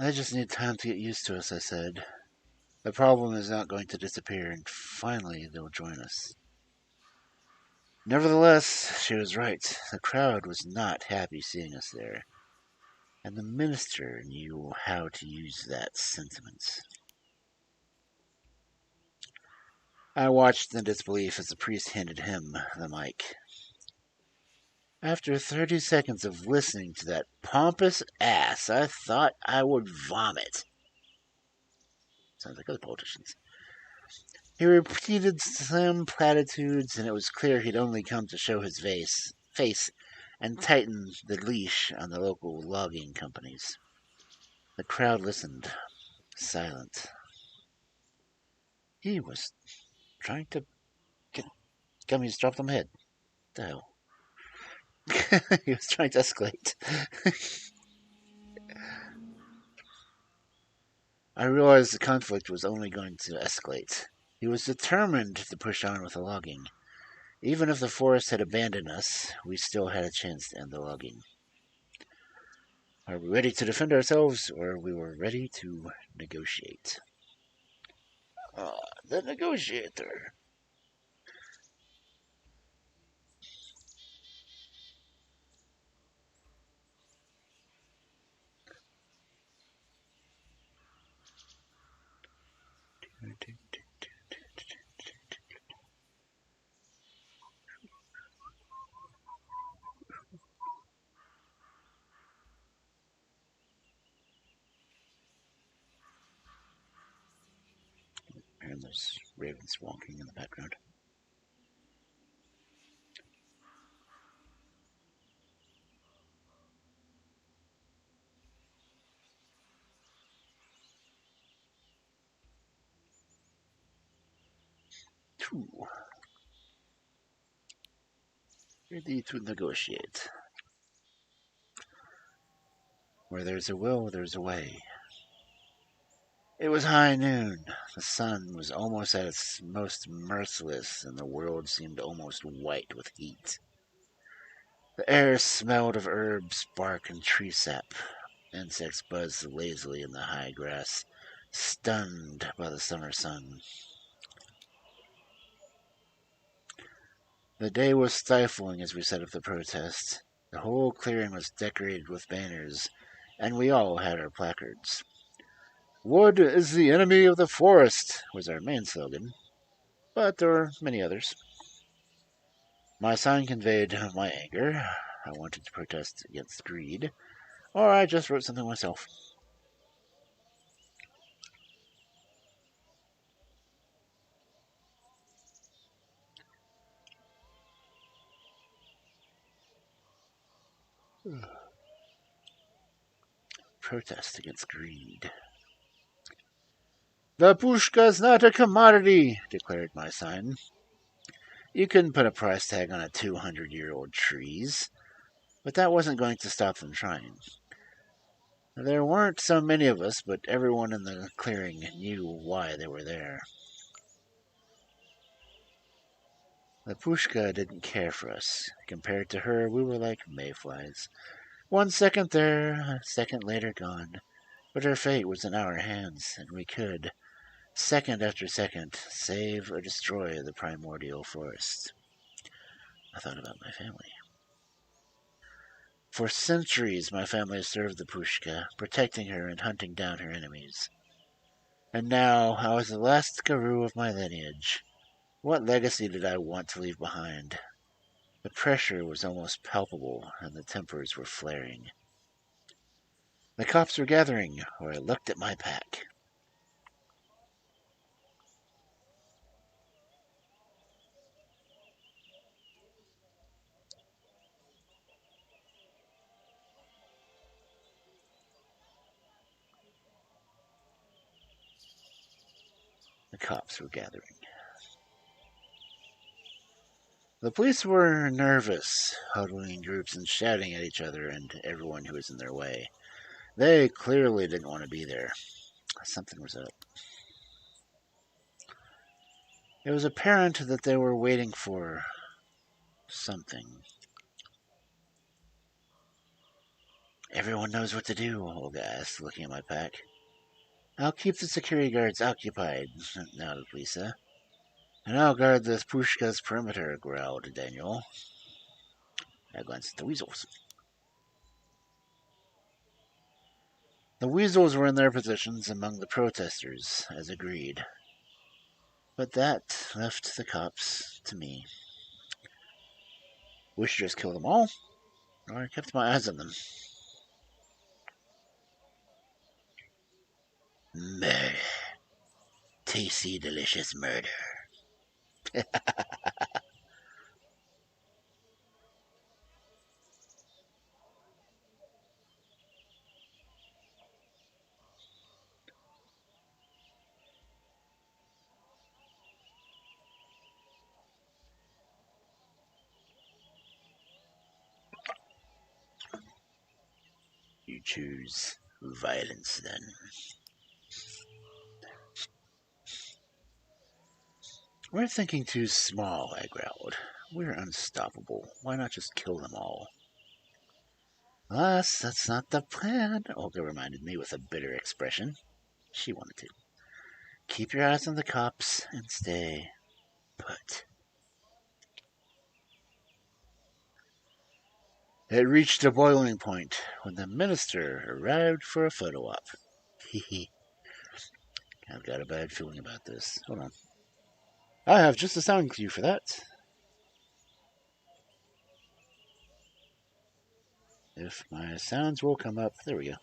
I just need time to get used to us, I said. The problem is not going to disappear, and finally they'll join us. Nevertheless, she was right. The crowd was not happy seeing us there, and the minister knew how to use that sentiment. I watched in disbelief as the priest handed him the mic. After 30 seconds of listening to that pompous ass, I thought I would vomit. Sounds like other politicians. He repeated some platitudes, and it was clear he'd only come to show his face and tighten the leash on the local logging companies. The crowd listened, silent. He was trying to get gummies dropped on my head. What the hell? He was trying to escalate. I realized the conflict was only going to escalate. He was determined to push on with the logging. Even if the forest had abandoned us, we still had a chance to end the logging. Are we ready to defend ourselves, or we were ready to negotiate? The negotiator. And there's ravens walking in the background. Ready to negotiate. Where there's a will, there's a way. It was high noon. The sun was almost at its most merciless, and the world seemed almost white with heat. The air smelled of herbs, bark, and tree sap. Insects buzzed lazily in the high grass, stunned by the summer sun. The day was stifling as we set up the protest. The whole clearing was decorated with banners, and we all had our placards. Wood is the enemy of the forest was our main slogan, but there were many others. My sign conveyed my anger. I wanted to protest against greed, or I just wrote something myself. Protest against greed. The pushka's not a commodity, declared my sign. You couldn't put a price tag on a 200-year-old trees, but that wasn't going to stop them trying. There weren't so many of us, but everyone in the clearing knew why they were there. The pushka didn't care for us. Compared to her, we were like mayflies. 1 second there, a second later gone. But her fate was in our hands, and we could, second after second, save or destroy the primordial forest. I thought about my family. For centuries, my family served the pushka, protecting her and hunting down her enemies. And now, I was the last Garou of my lineage. What legacy did I want to leave behind? The pressure was almost palpable, and the tempers were flaring. The cops were gathering, where I looked at my pack. The cops were gathering. The police were nervous, huddling in groups and shouting at each other and everyone who was in their way. They clearly didn't want to be there. Something was up. It was apparent that they were waiting for something. Everyone knows what to do, Olga asked, looking at my pack. I'll keep the security guards occupied, nodded Lisa. And I'll guard this pushka's perimeter, growled Daniel. I glanced at the weasels. The weasels were in their positions among the protesters, as agreed. But that left the cops to me. We should just kill them all, or I kept my eyes on them. Meh. tasty, delicious murder. You choose violence, then. We're thinking too small, I growled. We're unstoppable. Why not just kill them all? Alas, that's not the plan, Olga reminded me with a bitter expression. She wanted to. Keep your eyes on the cops and stay put. It reached a boiling point when the minister arrived for a photo op. Hee. I've got a bad feeling about this. Hold on. I have just a sound cue for that. If my sounds will come up. There we go.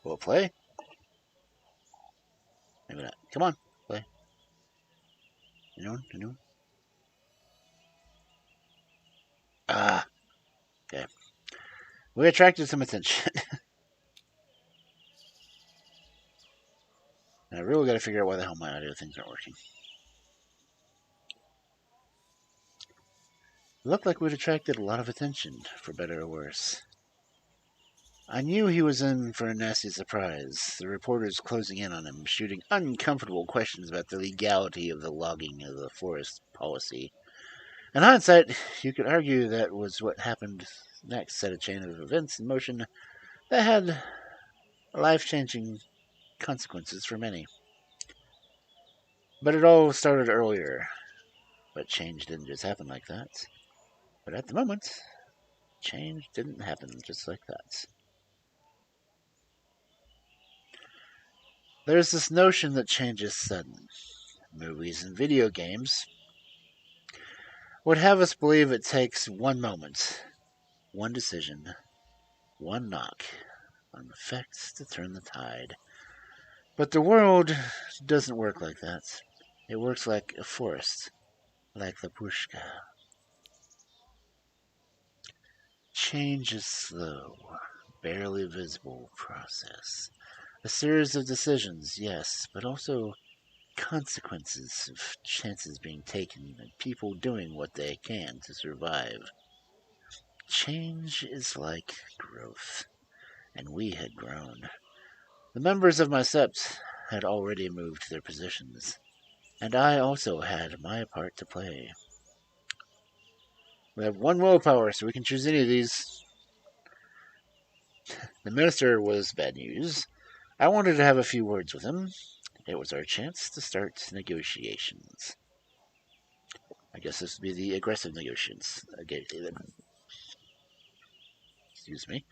Will it play? Maybe not. Come on, play. Anyone? Ah, okay. We attracted some attention. And I really got to figure out why the hell my audio things aren't working. It looked like we'd attracted a lot of attention, for better or worse. I knew he was in for a nasty surprise. The reporters closing in on him, shooting uncomfortable questions about the legality of the logging of the forest policy. In hindsight, you could argue that was what happened next, set a chain of events in motion that had life-changing consequences for many. But it all started earlier. But change didn't just happen like that. But at the moment, change didn't happen just like that. There's this notion that change is sudden. Movies and video games would have us believe it takes one moment, one decision, one knock on effects to turn the tide. But the world doesn't work like that. It works like a forest, like the pushka. Change is slow, barely visible process. A series of decisions, yes, but also consequences of chances being taken and people doing what they can to survive. Change is like growth, and we had grown. The members of my sept had already moved their positions, and I also had my part to play. We have one willpower, so we can choose any of these. The minister was bad news. I wanted to have a few words with him. It was our chance to start negotiations. I guess this would be the aggressive negotiations. Excuse me.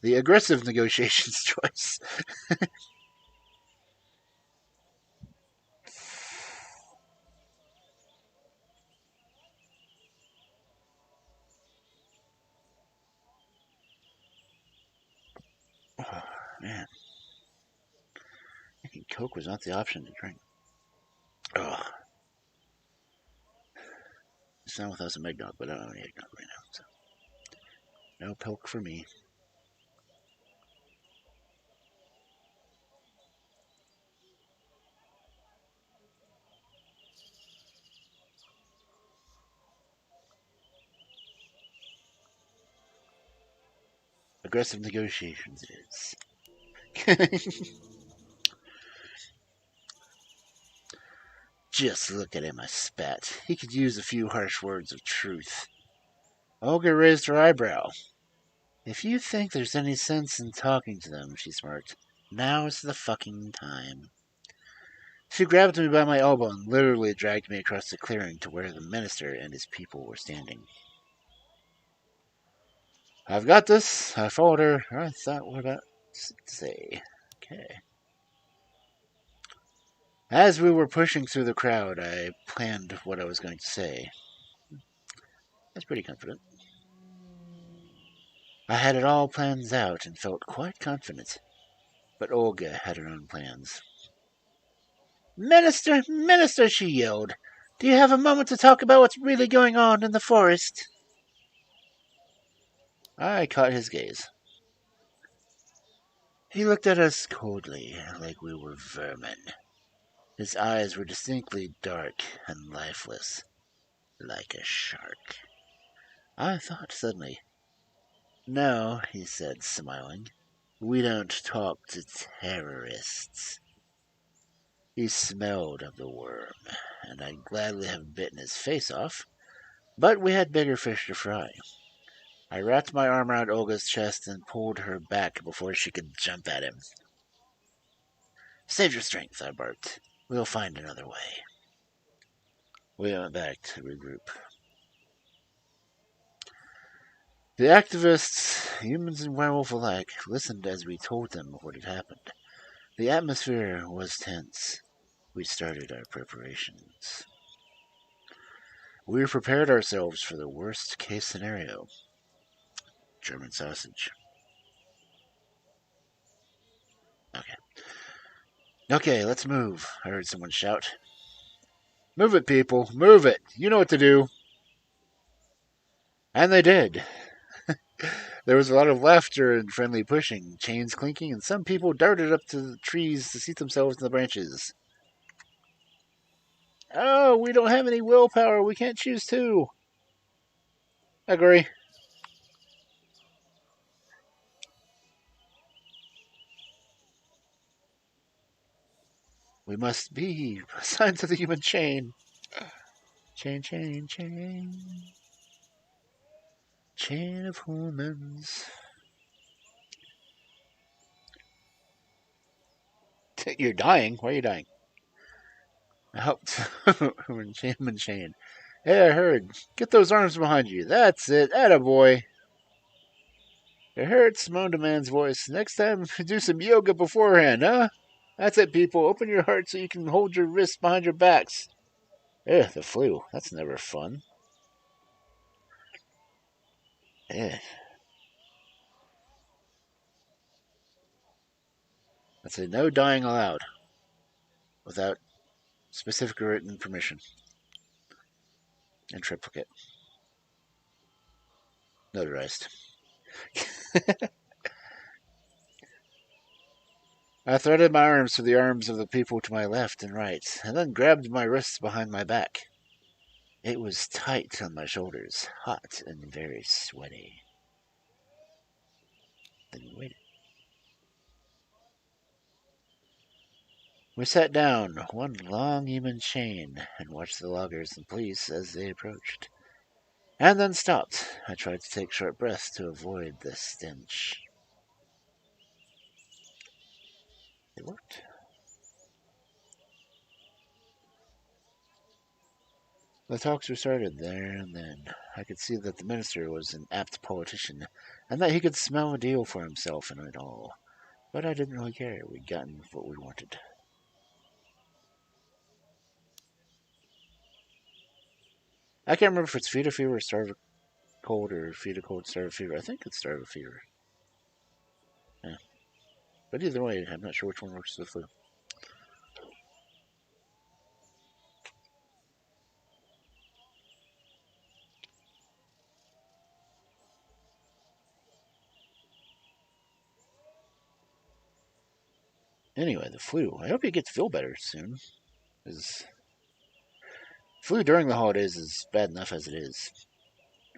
The aggressive negotiations choice. Oh, man. Thinking Coke was not the option to drink. Ugh. It's not without some eggnog, but I don't have any eggnog right now, so no Coke for me. Aggressive negotiations it is. Just look at him, I spat. He could use a few harsh words of truth. Olga raised her eyebrow. If you think there's any sense in talking to them, she smirked, now's the fucking time. She grabbed me by my elbow and literally dragged me across the clearing to where the minister and his people were standing. I've got this. I followed her. I thought, what about say? Okay. As we were pushing through the crowd, I planned what I was going to say. I was pretty confident. I had it all planned out and felt quite confident. But Olga had her own plans. Minister, Minister, she yelled. Do you have a moment to talk about what's really going on in the forest? I caught his gaze. He looked at us coldly, like we were vermin. His eyes were distinctly dark and lifeless, like a shark. I thought suddenly. No, he said, smiling. We don't talk to terrorists. He smelled of the worm, and I'd gladly have bitten his face off, but we had bigger fish to fry. I wrapped my arm around Olga's chest and pulled her back before she could jump at him. Save your strength, I barked. We'll find another way. We went back to regroup. The activists, humans and werewolf alike, listened as we told them what had happened. The atmosphere was tense. We started our preparations. We prepared ourselves for the worst case scenario. German sausage. Okay. Okay, let's move, I heard someone shout. Move it, people. Move it. You know what to do. And they did. There was a lot of laughter and friendly pushing, chains clinking, and some people darted up to the trees to seat themselves in the branches. Oh, we don't have any willpower. We can't choose to. Agree. We must be assigned to the human chain. Chain, chain, chain. Chain of humans. You're dying? Why are you dying? I helped human chain. Hey, I heard. Get those arms behind you. That's it. Attaboy. It hurts, moaned a man's voice. Next time, do some yoga beforehand, huh? That's it, people. Open your heart so you can hold your wrists behind your backs. Ugh, the flu. That's never fun. Ugh. I said no dying allowed without specific written permission. In triplicate. Notarized. I threaded my arms through the arms of the people to my left and right, and then grabbed my wrists behind my back. It was tight on my shoulders, hot and very sweaty. Then we waited. We sat down, one long even chain, and watched the loggers and police as they approached. And then stopped. I tried to take short breaths to avoid the stench. It worked. The talks were started there and then. I could see that the minister was an apt politician, and that he could smell a deal for himself in it all. But I didn't really care. We'd gotten what we wanted. I can't remember if it's fever fever or starve cold or feed a cold starve fever. I think it's starve fever. Yeah. But either way, I'm not sure which one works the flu. Anyway, the flu. I hope you get to feel better soon. Because flu during the holidays is bad enough as it is.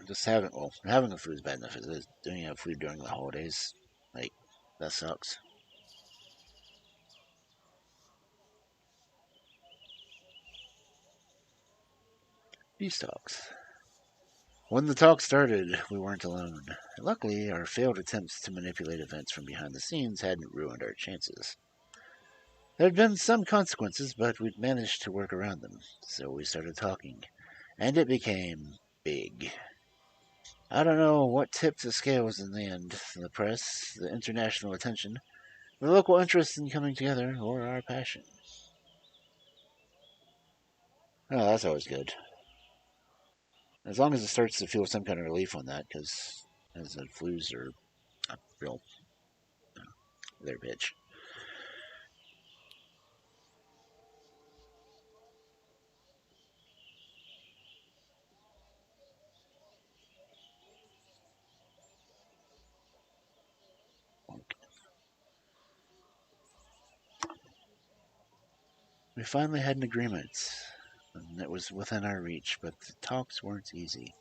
Just having a flu is bad enough as it is. Doing a flu during the holidays, like, that sucks. Peace talks. When the talk started, we weren't alone. Luckily, our failed attempts to manipulate events from behind the scenes hadn't ruined our chances. There had been some consequences, but we'd managed to work around them, so we started talking, and it became big. I don't know what tipped the scales in the end: the press, the international attention, the local interest in coming together, or our passion. Oh, that's always good. As long as it starts to feel some kind of relief on that, because as the flus are A real their bitch. We finally had an agreement, and it was within our reach, but the talks weren't easy.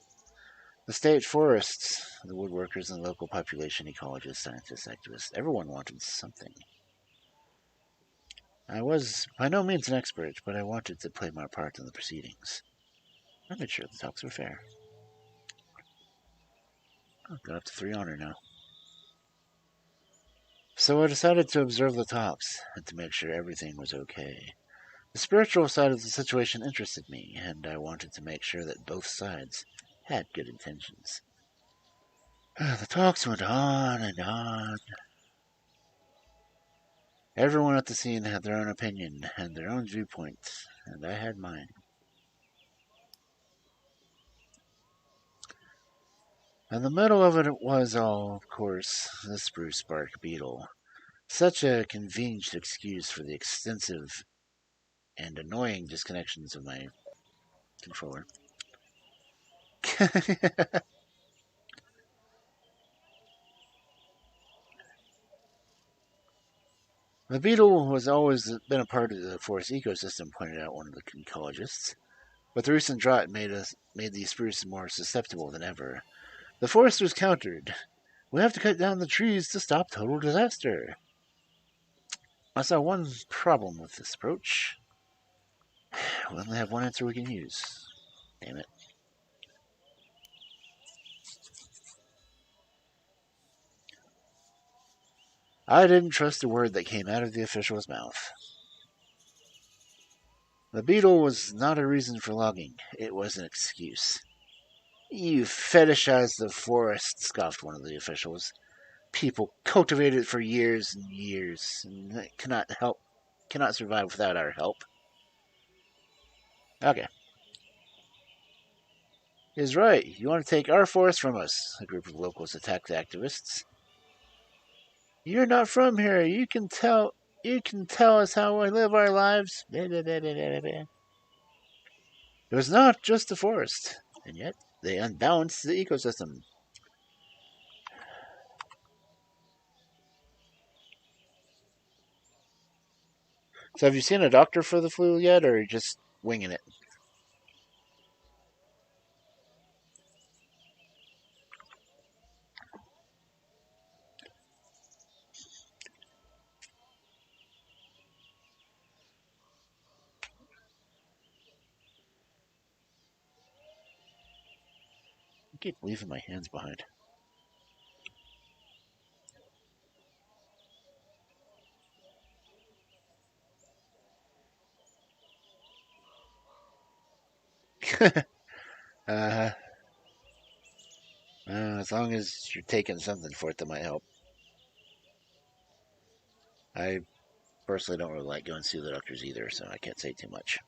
The state forests, the woodworkers, and the local population, ecologists, scientists, activists, everyone wanted something. I was by no means an expert, but I wanted to play my part in the proceedings. I made sure the talks were fair. Oh, got up to 3 honor now. So I decided to observe the talks and to make sure everything was okay. The spiritual side of the situation interested me, and I wanted to make sure that both sides had good intentions. The talks went on and on. Everyone at the scene had their own opinion and their own viewpoint, and I had mine. In the middle of it was all, of course, the spruce bark beetle. Such a convenient excuse for the extensive and annoying disconnections of my controller. The beetle has always been a part of the forest ecosystem, pointed out one of the ecologists. But the recent drought made the spruce more susceptible than ever. The forest was countered. We have to cut down the trees to stop total disaster. I saw one problem with this approach. We only have one answer we can use. Damn it. I didn't trust a word that came out of the official's mouth. The beetle was not a reason for logging. It was an excuse. You fetishize the forest, scoffed one of the officials. People cultivate it for years and years, and it cannot survive without our help. Okay. He's right. You want to take our forest from us, a group of locals attacked the activists. You're not from here. You can tell us how we live our lives. It was not just the forest, and yet they unbalanced the ecosystem. So have you seen a doctor for the flu yet, or are you just winging it? I keep leaving my hands behind. uh, as long as you're taking something for it that might help. I personally don't really like going to see the doctors either, so I can't say too much.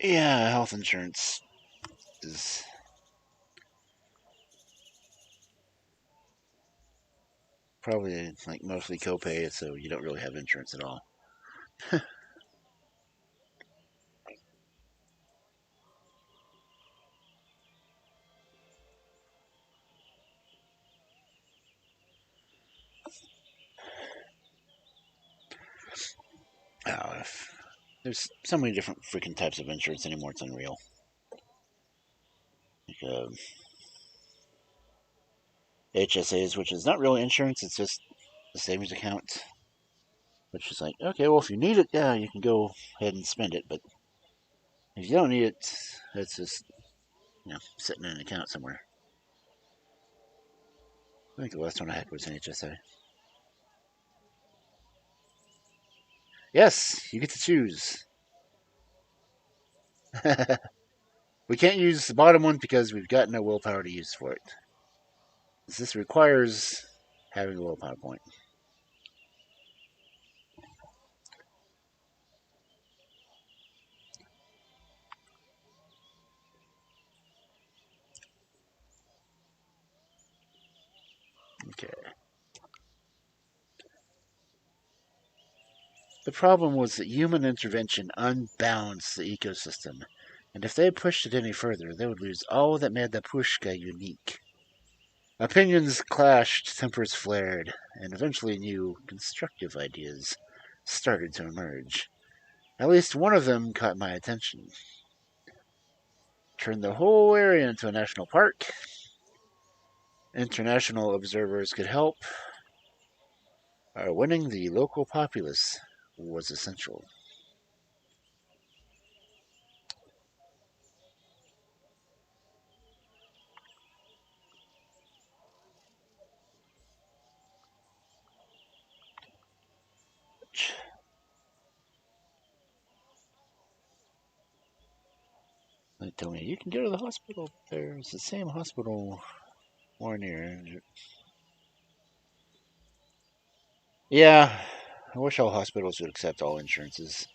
Yeah, health insurance is probably like mostly copay, so you don't really have insurance at all. there's so many different freaking types of insurance anymore. It's unreal. Like HSAs, which is not really insurance. It's just a savings account. Which is like, okay, well, if you need it, yeah, you can go ahead and spend it. But if you don't need it, it's just, sitting in an account somewhere. I think the last one I had was an HSA. Yes, you get to choose. We can't use the bottom one because we've got no willpower to use for it. This requires having a willpower point. Okay. The problem was that human intervention unbalanced the ecosystem, and if they pushed it any further, they would lose all that made the Pushka unique. Opinions clashed, tempers flared, and eventually new, constructive ideas started to emerge. At least one of them caught my attention. Turn the whole area into a national park. International observers could help. Winning the local populace was essential. They told me, you can go to the hospital. There's the same hospital more near. Yeah, I wish all hospitals would accept all insurances.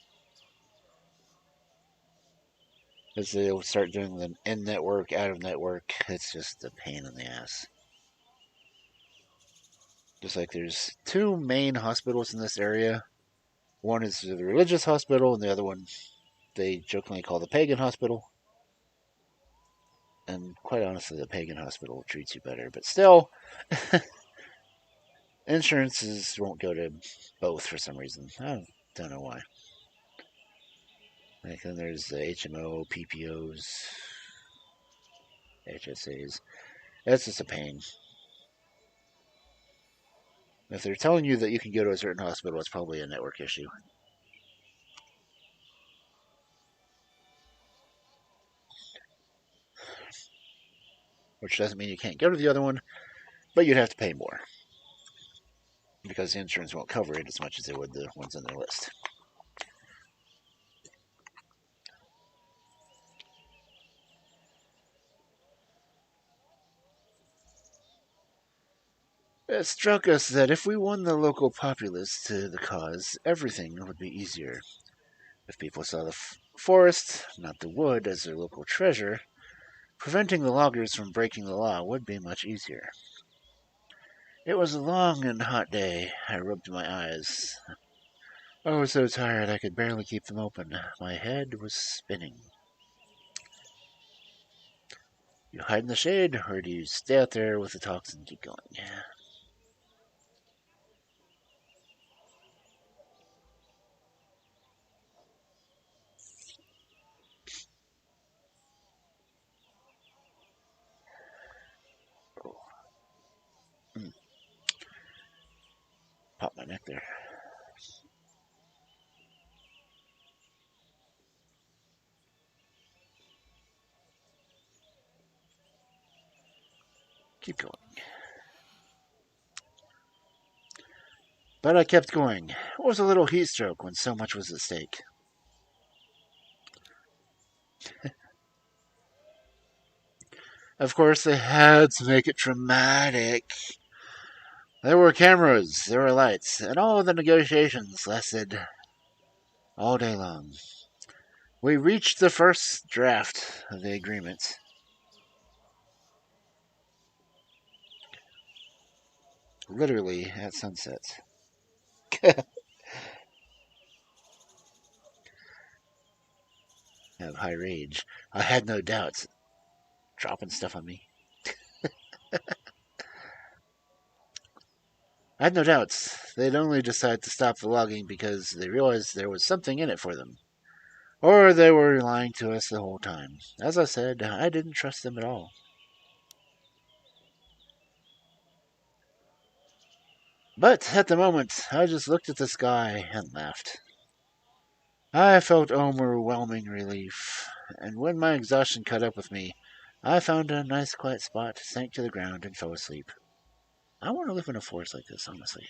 As they'll start doing the in-network, out-of-network, it's just a pain in the ass. Just like there's two main hospitals in this area. One is the religious hospital, and the other one they jokingly call the pagan hospital. And quite honestly, the pagan hospital treats you better. But still, insurances won't go to both for some reason. I don't know why. Like then there's the HMO, PPOs, HSAs. That's just a pain. If they're telling you that you can go to a certain hospital, it's probably a network issue. Which doesn't mean you can't go to the other one, but you'd have to pay more. Because the insurance won't cover it as much as it would the ones on their list. It struck us that if we won the local populace to the cause, everything would be easier. If people saw the forest, not the wood, as their local treasure, preventing the loggers from breaking the law would be much easier. It was a long and hot day. I rubbed my eyes. I was so tired I could barely keep them open. My head was spinning. You hide in the shade, or do you stay out there with the talks and keep going? Oh. Pop my neck there. Keep going. But I kept going. It was a little heat stroke when so much was at stake. Of course, they had to make it dramatic. There were cameras, there were lights, and all of the negotiations lasted all day long. We reached the first draft of the agreement. Literally at sunset. Have high rage. I had no doubts. Dropping stuff on me. I had no doubts they'd only decide to stop the logging because they realized there was something in it for them. Or they were lying to us the whole time. As I said, I didn't trust them at all. But at the moment, I just looked at the sky and laughed. I felt overwhelming relief, and when my exhaustion caught up with me, I found a nice quiet spot, sank to the ground, and fell asleep. I want to live in a forest like this, honestly.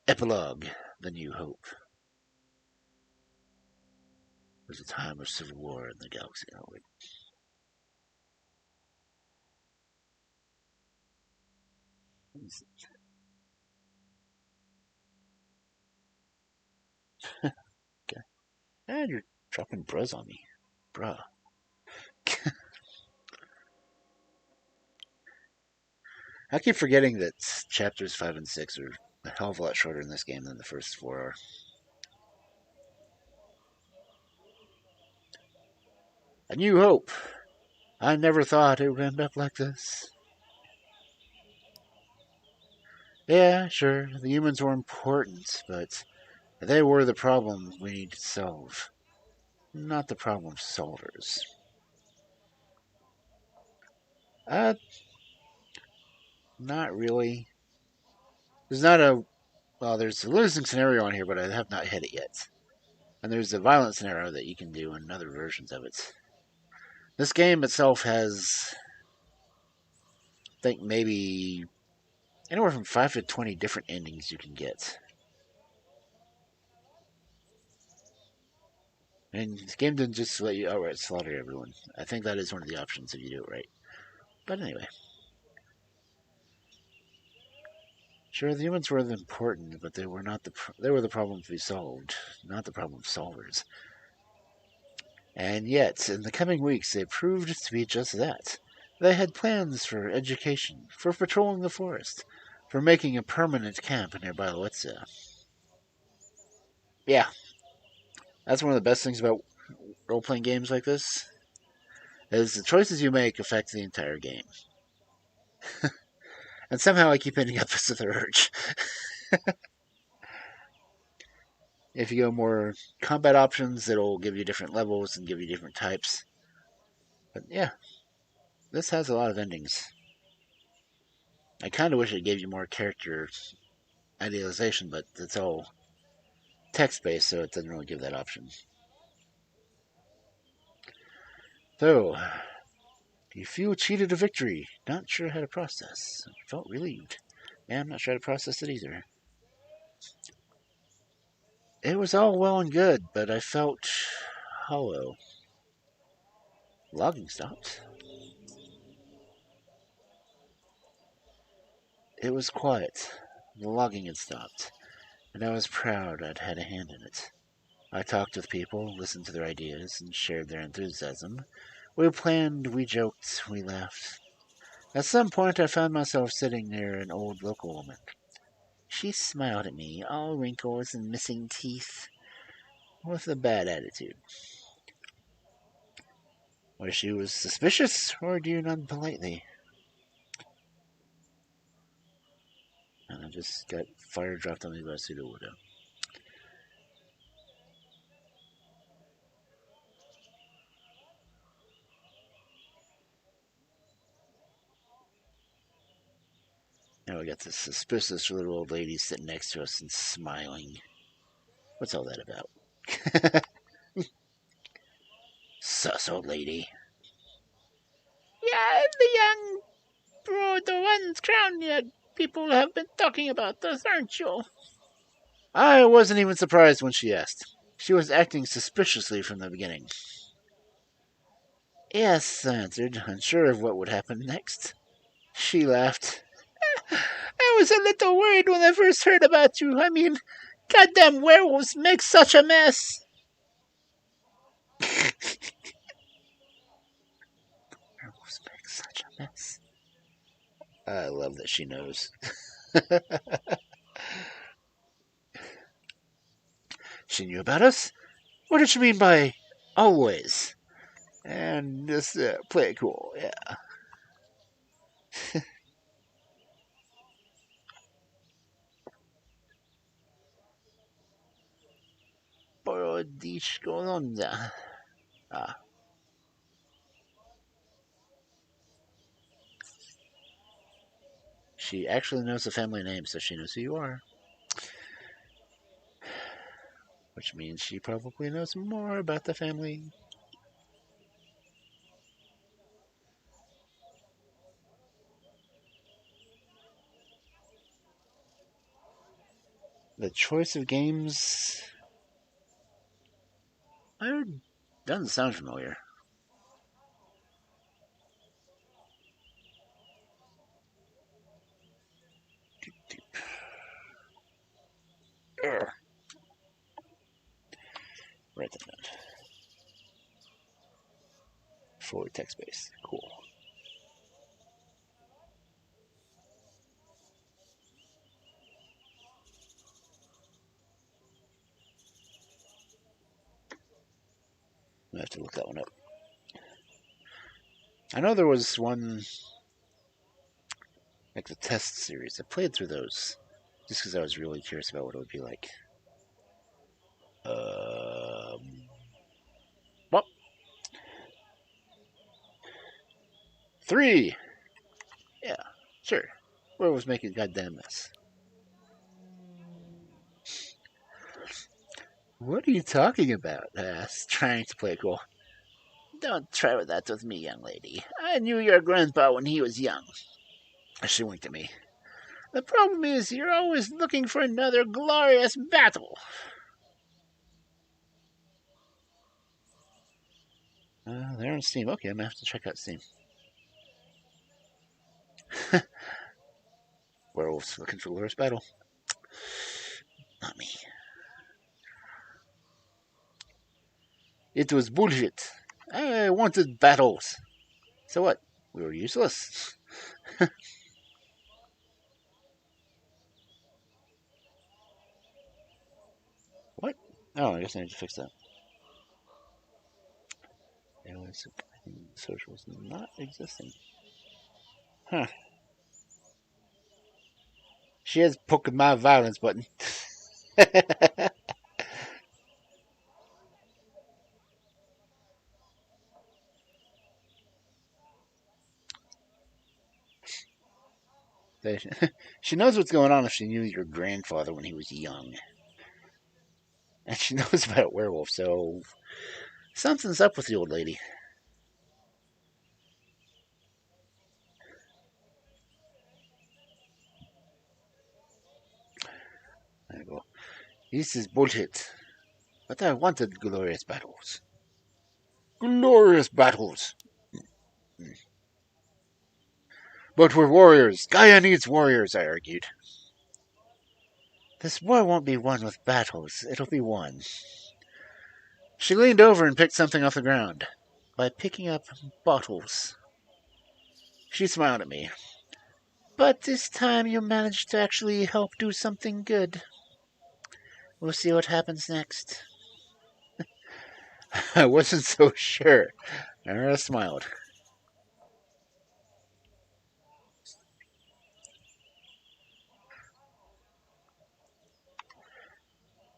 Epilogue: The New Hope. There's a time of civil war in the galaxy. Oh, wait. Okay. And you're dropping bruz on me. Bruh. I keep forgetting that chapters 5 and 6 are a hell of a lot shorter in this game than the first 4 are. A New Hope. I never thought it would end up like this. Yeah, sure, the humans were important, but they were the problem we need to solve, not the problem solvers. Uh, Not really. There's not a well, there's a losing scenario on here, but I have not hit it yet. And there's a violent scenario that you can do in other versions of it. This game itself has, I think, maybe anywhere from 5 to 20 different endings you can get. And the game doesn't just let you outright slaughter everyone. I think that is one of the options if you do it right. But anyway. Sure, the humans were important, but they were not they were the problem to be solved, not the problem solvers. And yet, in the coming weeks, they proved to be just that. They had plans for education, for patrolling the forest, for making a permanent camp nearby Loetza. Yeah, that's one of the best things about role-playing games like this, is the choices you make affect the entire game. And somehow I keep ending up as the urge. If you go more combat options, it'll give you different levels and give you different types. But yeah, this has a lot of endings. I kind of wish it gave you more character idealization, but it's all text-based, so it doesn't really give that option. So, do you feel cheated a victory? Not sure how to process. Felt relieved. Yeah, I'm not sure how to process it either. It was all well and good, but I felt hollow. Logging stopped. It was quiet. The logging had stopped, and I was proud I'd had a hand in it. I talked with people, listened to their ideas, and shared their enthusiasm. We planned, we joked, we laughed. At some point, I found myself sitting near an old local woman. She smiled at me, all wrinkles and missing teeth, with a bad attitude. Was she was suspicious, or do you nod politely? And I just got fire dropped on me by a pseudo widow. Now we got this suspicious little old lady sitting next to us and smiling. What's all that about? Sus old lady. Yeah, the young bro, the one crown people have been talking about us, aren't you? I wasn't even surprised when she asked. She was acting suspiciously from the beginning. Yes, I answered, unsure of what would happen next. She laughed. I was a little worried when I first heard about you. I mean, goddamn werewolves make such a mess. Werewolves make such a mess. I love that she knows. She knew about us? What did she mean by always? And just play it cool, yeah. dish golonda. Ah. She actually knows the family name, so she knows who you are. Which means she probably knows more about the family. The choice of games... doesn't sound familiar. Write that down. Fully text-based. Cool. I have to look that one up. I know there was one, like the test series. I played through those just because I was really curious about what it would be like. Well, 3. Yeah, sure. Werewolf's making a goddamn mess. What are you talking about? I asked, trying to play cool. Don't try that with me, young lady. I knew your grandpa when he was young. She winked at me. The problem is you're always looking for another glorious battle. They're on Steam. Okay, I'm going to have to check out Steam. Werewolves looking for glorious battle. Not me. It was bullshit. I wanted battles. So what? We were useless. What? Oh, I guess I need to fix that. Anyways, socials not existing. Huh. She has poking my violence button. She knows what's going on if she knew your grandfather when he was young. And she knows about werewolf, so something's up with the old lady. I go, this is bullshit. But I wanted glorious battles. Glorious battles! But we're warriors. Gaia needs warriors, I argued. This war won't be won with battles. It'll be won. She leaned over and picked something off the ground. By picking up bottles. She smiled at me. But this time you managed to actually help do something good. We'll see what happens next. I wasn't so sure. Nara smiled.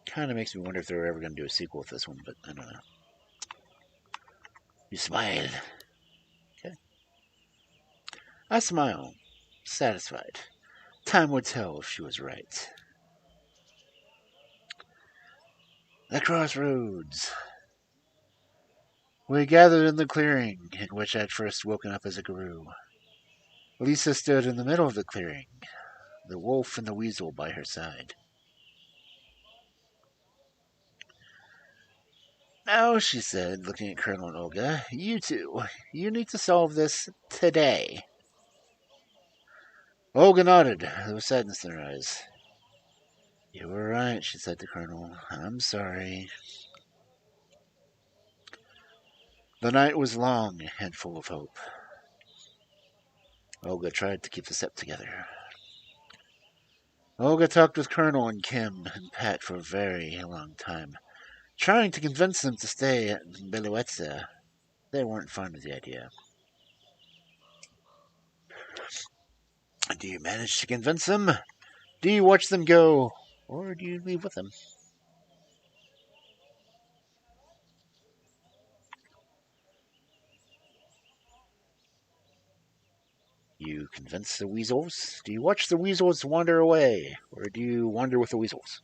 Kind of makes me wonder if they're ever going to do a sequel with this one, but I don't know. You smiled. Okay. I smiled, satisfied. Time would tell if she was right. The crossroads. We gathered in the clearing, in which I'd first woken up as a guru. Lisa stood in the middle of the clearing, the wolf and the weasel by her side. Now, she said, looking at Colonel and Olga, you two, you need to solve this today. Olga nodded. There was sadness in her eyes. You were right, she said to Colonel. I'm sorry. The night was long and full of hope. Olga tried to keep the sept together. Olga talked with Colonel and Kim and Pat for a very long time, trying to convince them to stay at Beluetza. They weren't fond of the idea. Do you manage to convince them? Do you watch them go? Or do you leave with them? You convince the weasels? Do you watch the weasels wander away, or do you wander with the weasels?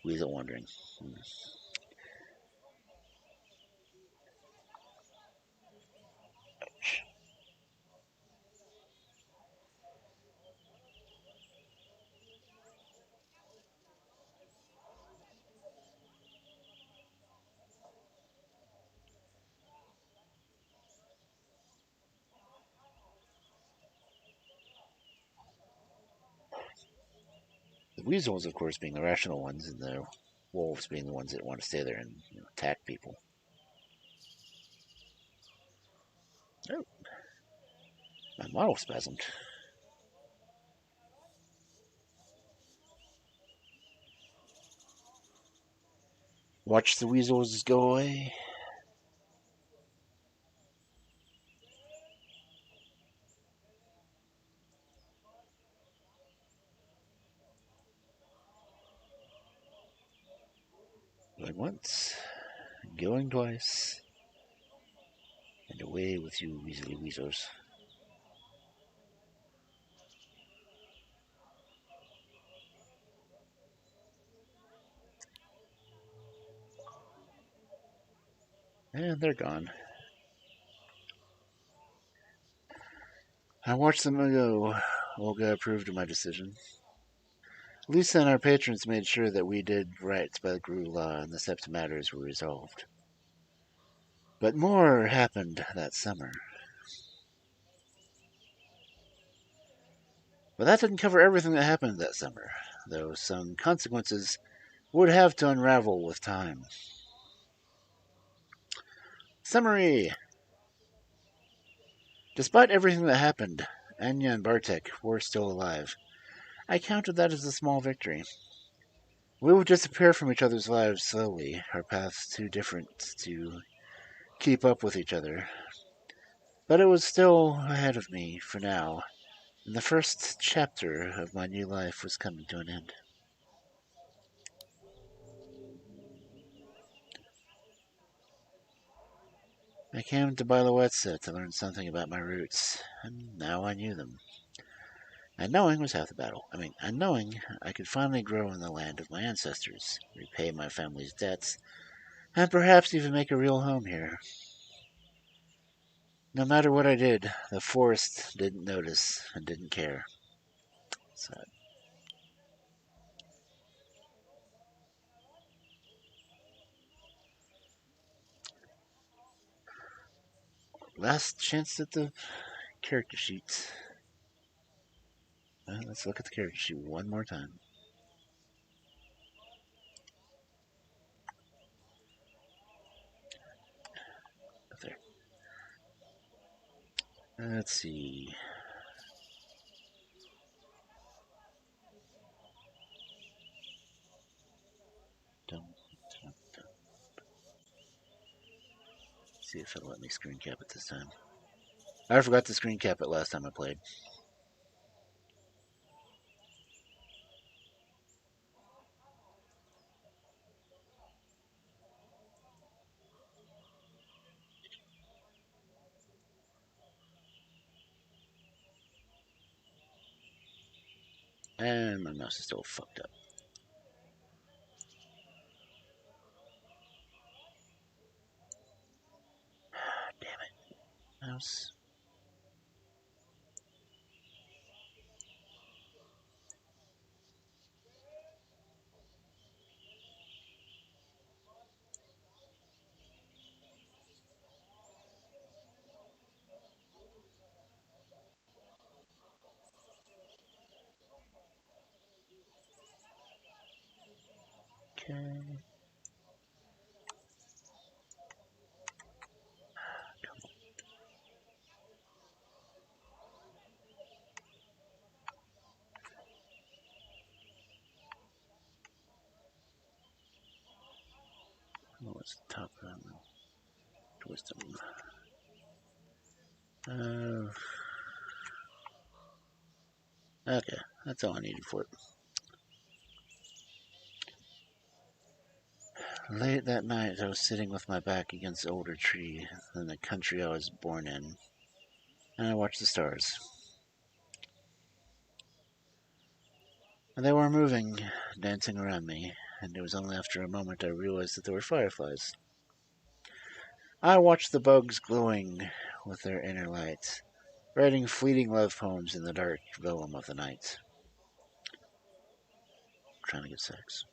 Weasel wandering. The weasels, of course, being the rational ones, and the wolves being the ones that want to stay there and attack people. Oh, my model spasmed. Watch the weasels go away. Going once, going twice, and away with you, weaselly weasels. And they're gone. I watched them go. Olga approved of my decision. Lisa and our patrons made sure that we did right by the Gru law and the Sept matters were resolved. But more happened that summer. But that didn't cover everything that happened that summer, though some consequences would have to unravel with time. Summary. Despite everything that happened, Anya and Bartek were still alive. I counted that as a small victory. We would disappear from each other's lives slowly, our paths too different to keep up with each other. But it was still ahead of me for now, and the first chapter of my new life was coming to an end. I came to Biloetza to learn something about my roots, and now I knew them. And knowing was half the battle. And knowing I could finally grow in the land of my ancestors, repay my family's debts, and perhaps even make a real home here. No matter what I did, the forest didn't notice and didn't care. So, last chance at the character sheet. Let's look at the character sheet one more time. There. Let's see. Dun, dun, dun. See if it'll let me screen cap it this time. I forgot to screen cap it last time I played. And my mouse is still fucked up. Damn it. Mouse. Okay. What's the top of that? Twist them. Okay, that's all I needed for it. Late that night, I was sitting with my back against the older tree in the country I was born in, and I watched the stars. And they were moving, dancing around me, and it was only after a moment I realized that they were fireflies. I watched the bugs glowing with their inner light, writing fleeting love poems in the dark vellum of the night. Trying to get sex.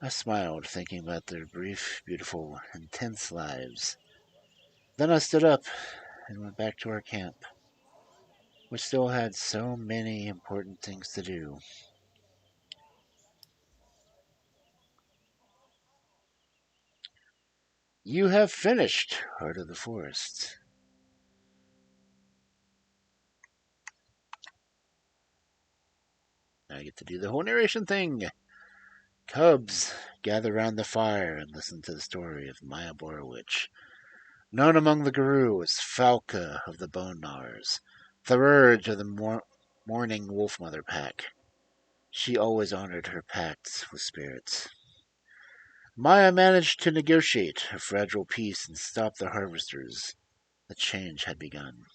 I smiled, thinking about their brief, beautiful, intense lives. Then I stood up and went back to our camp, which still had so many important things to do. You have finished Heart of the Forest. Now I get to do the whole narration thing. Cubs gather round the fire and listen to the story of Maya Borowicz. Known among the Guru as Falca of the Bone Gnawers, Thurge of the Mourning Wolf Mother Pack. She always honored her pacts with spirits. Maya managed to negotiate a fragile peace and stop the harvesters. The change had begun.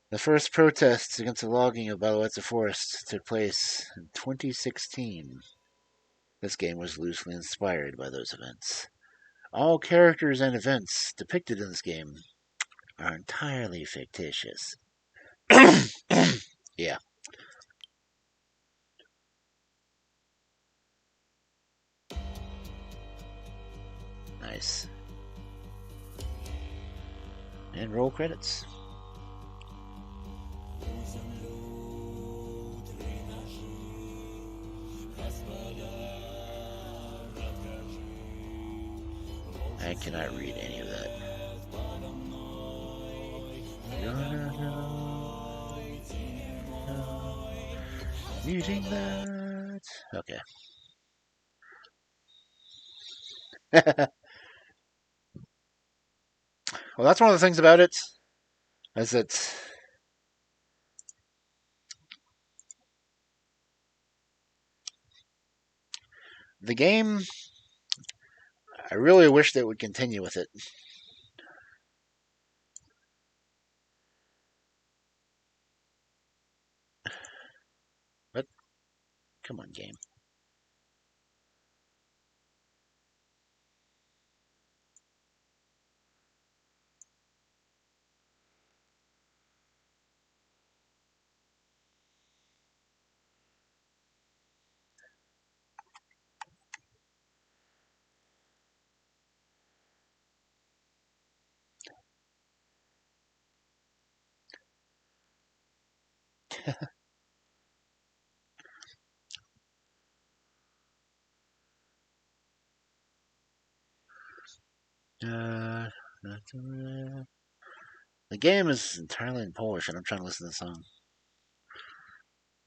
The first protests against the logging of Baluetza Forest took place in 2016. This game was loosely inspired by those events. All characters and events depicted in this game are entirely fictitious. Yeah, nice. And roll credits. I cannot read any of that. Reading that. Okay. Well, that's one of the things about it, is that the game, I really wish they would continue with it. But, come on, game. Uh, the game is entirely in Polish, and I'm trying to listen to the song.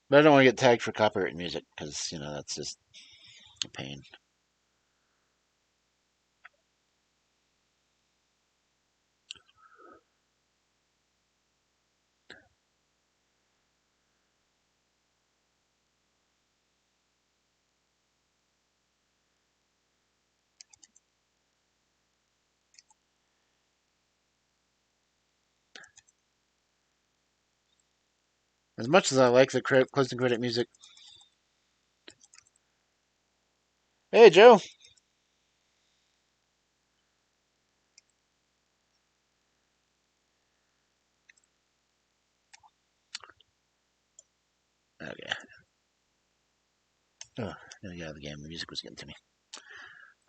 But I don't want to get tagged for copyright music, because, that's just a pain. As much as I like the closing credit music. Hey, Joe. Okay. Oh, yeah, the game. The music was getting to me.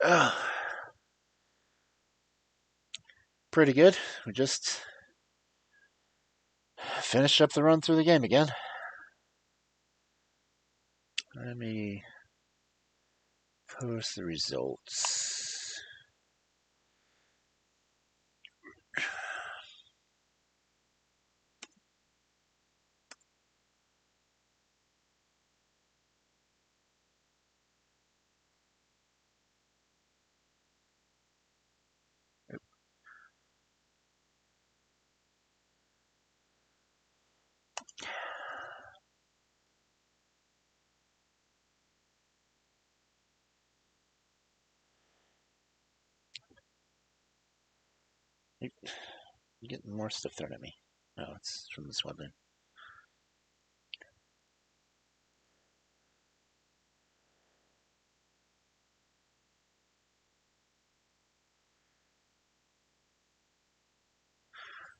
Oh, pretty good. We just finished up the run through the game again. Let me post the results. I'm getting more stuff thrown at me. No, it's from this one then.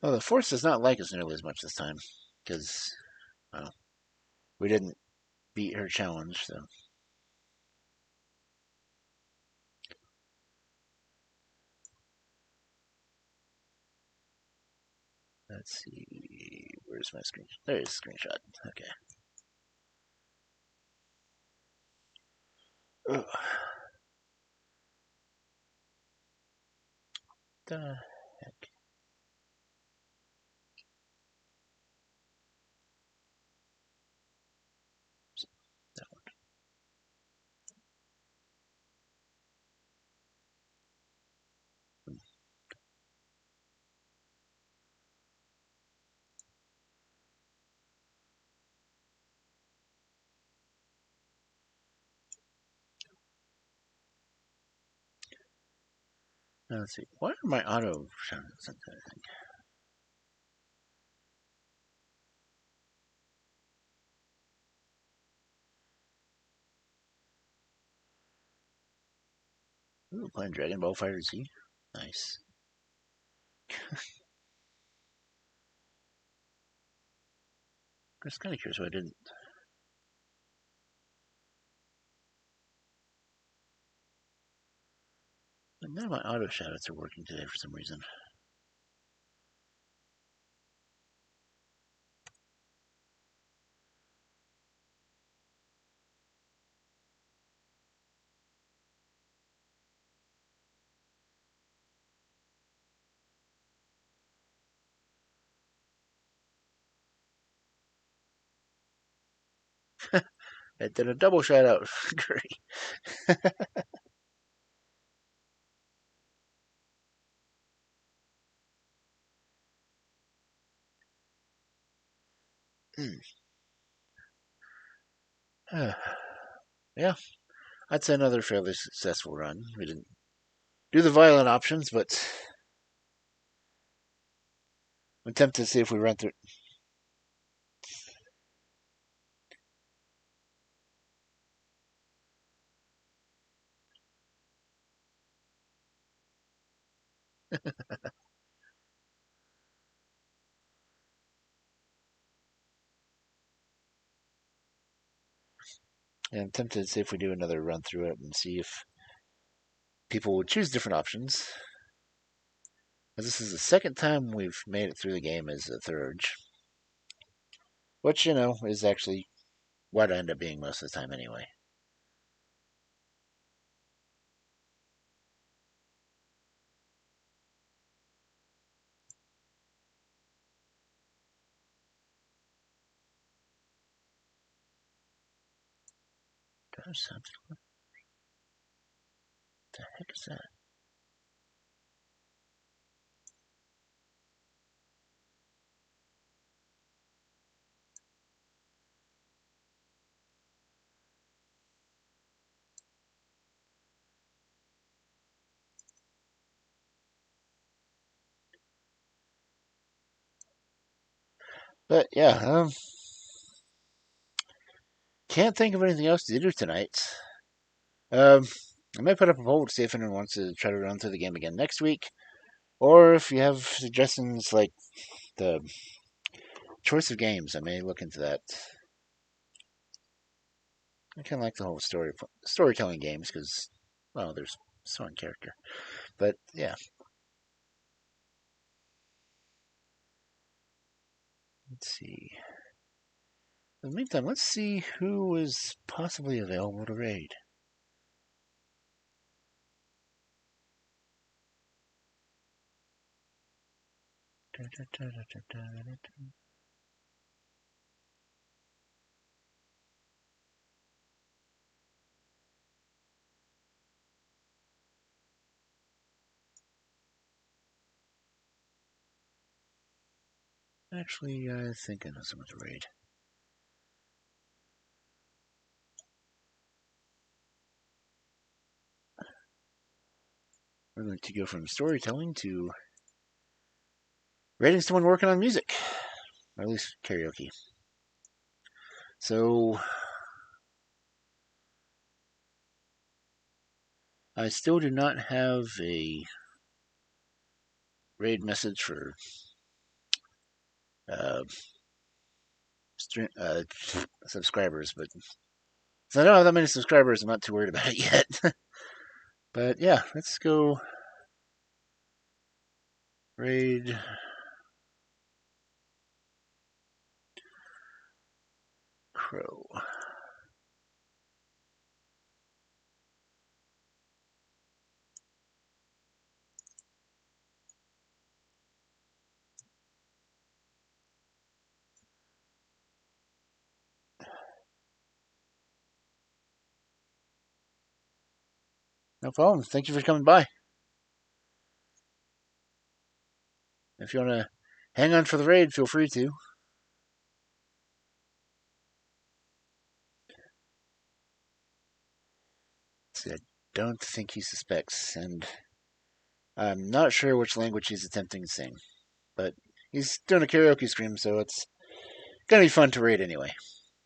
Well, the force does not like us nearly as much this time because, well, we didn't beat her challenge, so. Let's see. Where's my screen? There's a screenshot. Okay. Ugh. The heck? That one. Now, let's see. Why are my auto shots? Ooh, playing Dragon Ball Fighter Z. Nice. I was kind of curious why I didn't. None of my auto shoutouts are working today for some reason. It did a double shout out. Great. Yeah, I'd say another fairly successful run. We didn't do the violent options, but I'm tempted to see if we run through. Yeah, I'm tempted to see if we do another run through it and see if people would choose different options. As this is the second time we've made it through the game as a third, which is actually what I end up being most of the time anyway. Gosh, what the heck is that? But yeah, can't think of anything else to do tonight. Um, I might put up a poll to see if anyone wants to try to run through the game again next week, or if you have suggestions like the choice of games, I may look into that. I kind of like the whole storytelling games because, well, there's so on character. But yeah, let's see. In the meantime, let's see who is possibly available to raid. Actually, I think I know someone to raid. We're going to go from storytelling to rating someone working on music, or at least karaoke. So I still do not have a raid message for uh, subscribers, but since I don't have that many subscribers, I'm not too worried about it yet. But yeah, let's go raid Crow. No problem. Thank you for coming by. If you want to hang on for the raid, feel free to. See, I don't think he suspects, and I'm not sure which language he's attempting to sing, but he's doing a karaoke stream, so it's gonna be fun to raid anyway.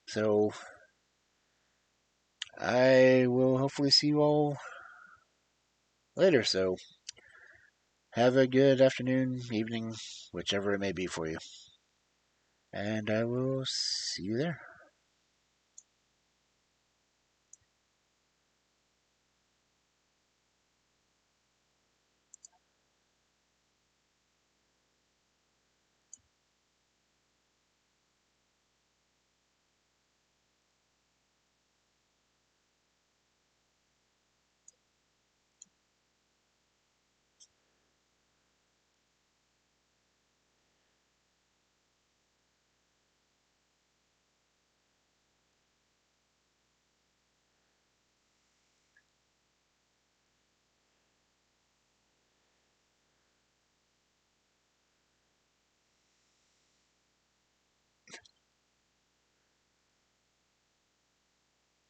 So I will hopefully see you all later. So have a good afternoon, evening, whichever it may be for you. And I will see you there.